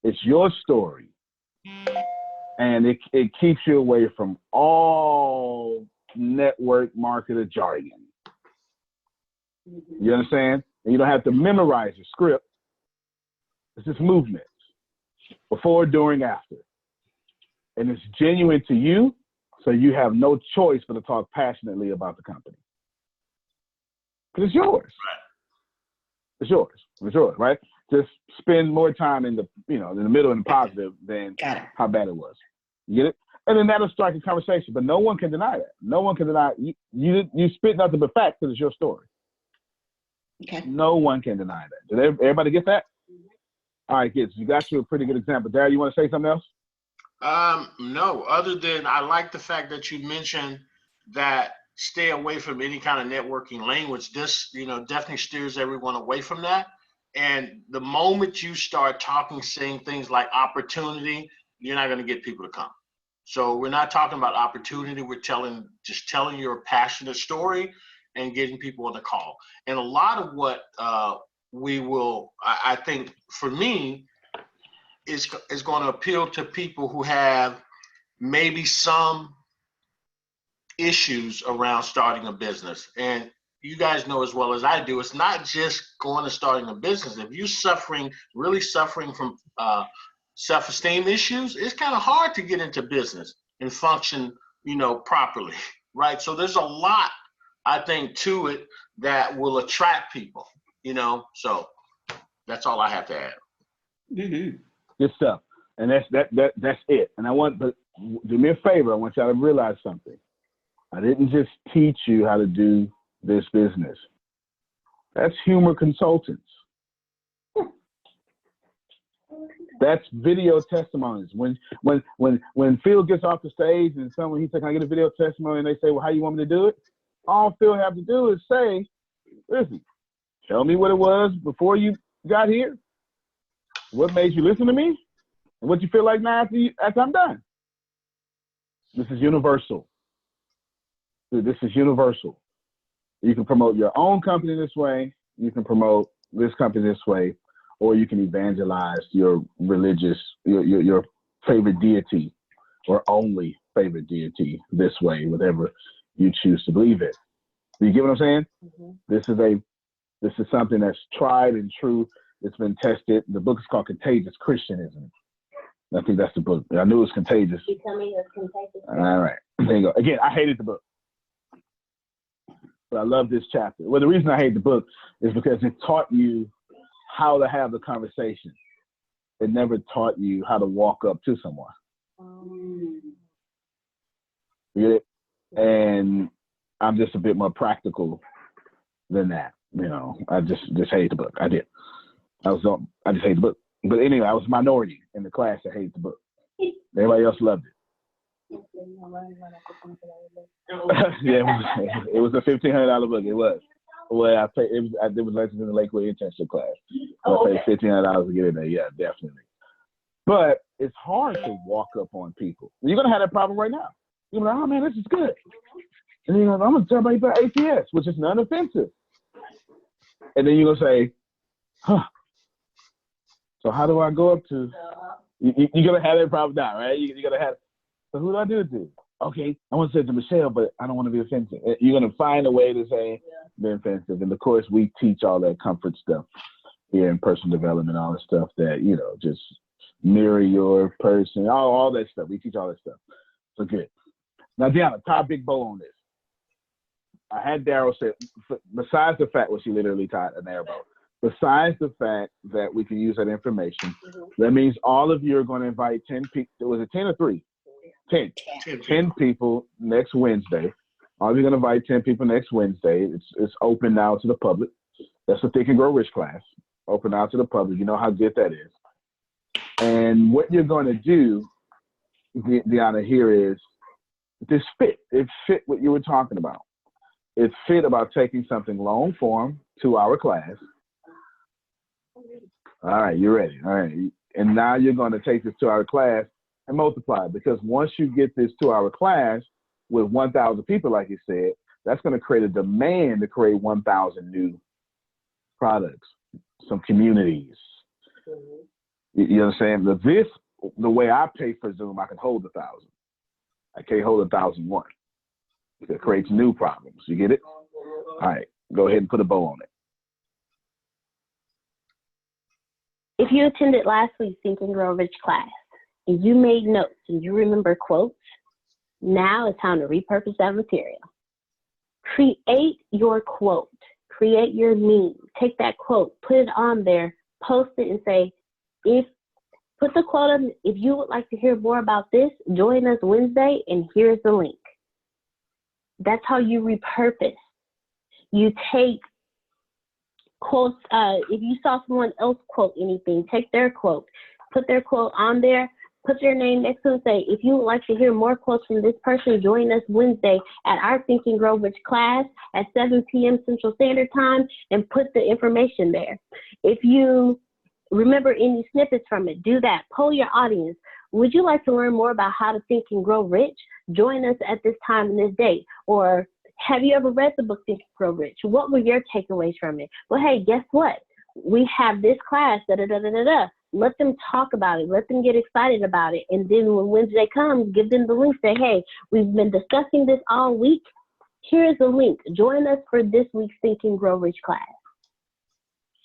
It's your story, and it keeps you away from all network marketer jargon. You understand? And you don't have to memorize the script. It's just movements, before, during, after. And it's genuine to you, so you have no choice but to talk passionately about the company. Because it's yours. It's yours. It's yours, right? Just spend more time in the middle and the positive than how bad it was. You get it? And then that'll strike a conversation. But no one can deny that. No one can deny it. You spit nothing but facts because it's your story. Okay. No one can deny that. Did everybody get that? All right, kids. You got you a pretty good example. Darryl, you want to say something else? No, other than I like the fact that you mentioned that stay away from any kind of networking language. This, definitely steers everyone away from that. And the moment you start saying things like opportunity, you're not going to get people to come. So we're not talking about opportunity. We're just telling your passionate story and getting people on the call. And a lot of what I think for me, is going to appeal to people who have maybe some issues around starting a business. And you guys know as well as I do, it's not just going and starting a business. If you're really suffering from self-esteem issues, it's kind of hard to get into business and function, properly, right? So there's a lot, I think, to it that will attract people, so that's all I have to add. Mm-hmm. Good stuff. And that's it. And but do me a favor. I want y'all to realize something. I didn't just teach you how to do this business. That's humor consultants. That's video testimonies. When Phil gets off the stage and he says, "Can I get a video testimony?" and they say, "Well, how you want me to do it?" All Phil have to do is say, "Listen, tell me what it was before you got here. What made you listen to me? And what you feel like now after I'm done." This is universal. Dude, this is universal. You can promote your own company this way. You can promote this company this way, or you can evangelize your religious, your favorite deity, or only favorite deity this way, whatever you choose to believe in. You get what I'm saying? Mm-hmm. This is something that's tried and true. It's been tested. The book is called Contagious Christianism. I think that's the book. I knew it was contagious. You tell me it's contagious. All right. There you go. Again, I hated the book. But I love this chapter. Well, the reason I hate the book is because it taught you how to have the conversation. It never taught you how to walk up to someone. You get it? And I'm just a bit more practical than that. I just hated the book. I did. I just hated the book. But anyway, I was a minority in the class that hated the book. Everybody else loved it. Yeah, it was a $1,500 book. It was. Well, I paid. It was lessons in the Lakewood internship class. So I paid $1,500 to get in there. Yeah, definitely. But it's hard to walk up on people. You're gonna have that problem right now. You're like, "Oh man, this is good," and then you're like, "I'm gonna tell everybody about ATS, which is non-offensive," and then you're gonna say, "Huh? So how do I go up to?" You're gonna have that problem now, right? You're gonna have. So who do I do it to? Okay, I want to say it to Michelle, but I don't want to be offensive. You're going to find a way to say be offensive. And of course, we teach all that comfort stuff here in personal development, all the stuff that, just mirror your person, all that stuff. We teach all that stuff. So good. Now, Deanna, tie a big bow on this. I had Darryl say, besides the fact, she literally tied an arrow bow. besides the fact that we can use that information, that means all of you are going to invite 10 people. Was it 10 or 3? 10. 10 people next Wednesday. All of you are going to invite 10 people next Wednesday. It's open now to the public. That's the Think and Grow Rich class. Open out to the public. You know how good that is. And what you're going to do, Deanna, here is this fit. It fit what you were talking about. It fit about taking something long form, 2-hour class. All right, you're ready. All right. And now you're going to take this 2-hour class and multiply it, because once you get this 2-hour class with 1,000 people, like you said, that's going to create a demand to create 1,000 new products, some communities. You understand? The way I pay for Zoom, I can hold 1,000. I can't hold 1,001. It creates new problems. You get it? All right, go ahead and put a bow on it. If you attended last week's Think and Grow Rich class and you made notes and you remember quotes, now it's time to repurpose that material. Create your quote. Create your meme. Take that quote, put it on there, post it, and say, put the quote on, if you would like to hear more about this, join us Wednesday, and here's the link. That's how you repurpose. You take quotes, if you saw someone else quote anything, take their quote, put their quote on there, put your name next to it, and say, if you would like to hear more quotes from this person, join us Wednesday at our Think and Grow Rich class at 7 p.m. Central Standard Time, and put the information there. If you remember any snippets from it, do that. Poll your audience. Would you like to learn more about how to think and grow rich? Join us at this time and this date. Or have you ever read the book Think and Grow Rich? What were your takeaways from it? Well, hey, guess what? We have this class, da-da-da-da-da-da. Let them talk about it. Let them get excited about it. And then when Wednesday comes, give them the link. Say, hey, we've been discussing this all week. Here's the link. Join us for this week's Think and Grow Rich class.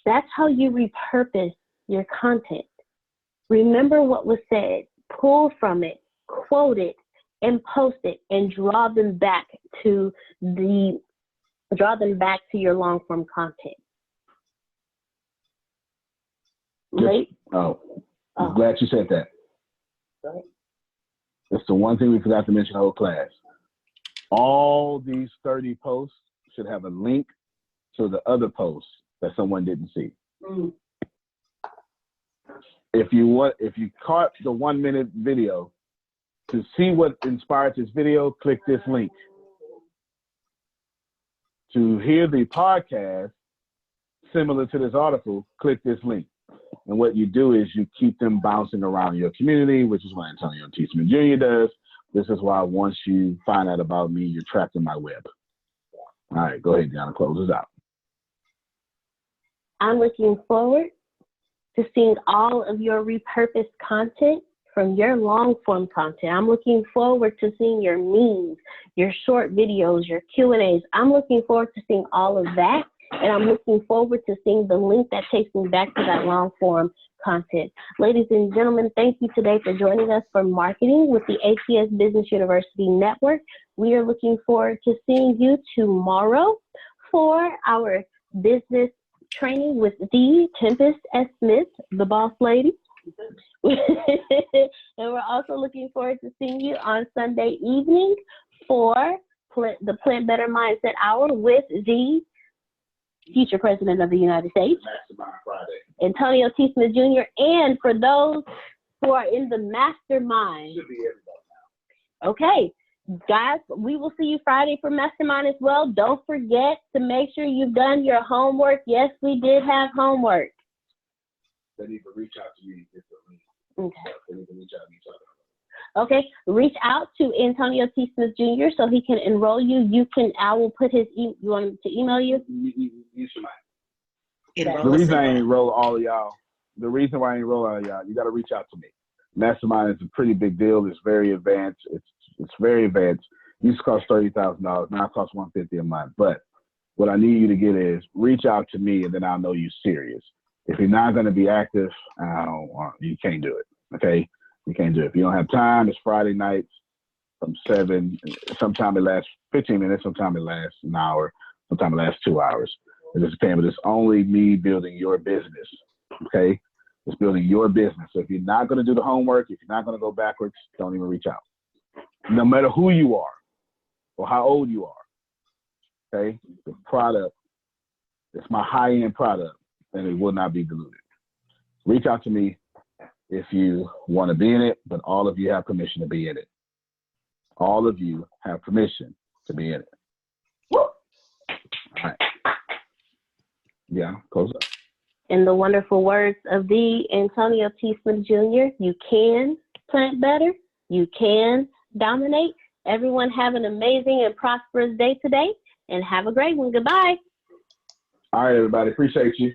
That's how you repurpose your content. Remember what was said. Pull from it, quote it, and post it, and draw them back to your long form content. Right? I'm glad you said that. Right. That's the one thing we forgot to mention the whole class. All these 30 posts should have a link to the other posts that someone didn't see. Mm. If you caught the 1-minute video, to see what inspired this video, click this link. To hear the podcast similar to this article, click this link. And what you do is you keep them bouncing around your community, which is what Antonio T. Smith Jr. does. This is why once you find out about me, you're trapped in my web. All right, go ahead, Deanna, close us out. I'm looking forward to seeing all of your repurposed content from your long form content. I'm looking forward to seeing your memes, your short videos, your Q&As. I'm looking forward to seeing all of that. And I'm looking forward to seeing the link that takes me back to that long form content. Ladies and gentlemen, thank you today for joining us for Marketing with the ATS Business University Network. We are looking forward to seeing you tomorrow for our business training with the Tempest S. Smith, the boss lady. And we're also looking forward to seeing you on Sunday evening for the Plant Better Mindset Hour with the future President of the United States, Antonio T. Smith Jr., and for those who are in the mastermind. Okay, guys, we will see you Friday for Mastermind as well. Don't forget to make sure you've done your homework. Yes, we did have homework. They need to reach out to me. Okay. They need to reach out to each other. Okay, reach out to Antonio T. Smith Jr. so he can enroll you. I will put his, you want him to email you? You should. Enroll The us reason in I what? ain't enroll all of y'all, the reason why I ain't enroll all of y'all, you got to reach out to me. Mastermind is a pretty big deal. It's very advanced. It's very advanced. It used to cost $30,000. Now it costs $150 a month. But what I need you to get is reach out to me, and then I'll know you're serious. If you're not going to be active, you can't do it. Okay. You can't do it. If you don't have time, it's Friday nights from 7. Sometime it lasts 15 minutes. Sometime it lasts an hour. Sometime it lasts 2 hours. and it's paying, but it's only me building your business. Okay? It's building your business. So if you're not going to do the homework, if you're not going to go backwards, don't even reach out. No matter who you are or how old you are. Okay? The product, it's my high-end product, and it will not be diluted. Reach out to me if you want to be in it, but all of you have permission to be in it. All of you have permission to be in it. All right. Yeah, close up. In the wonderful words of the Antonio T. Smith Jr., you can plant better, you can dominate. Everyone have an amazing and prosperous day today, and have a great one. Goodbye. All right, everybody. Appreciate you.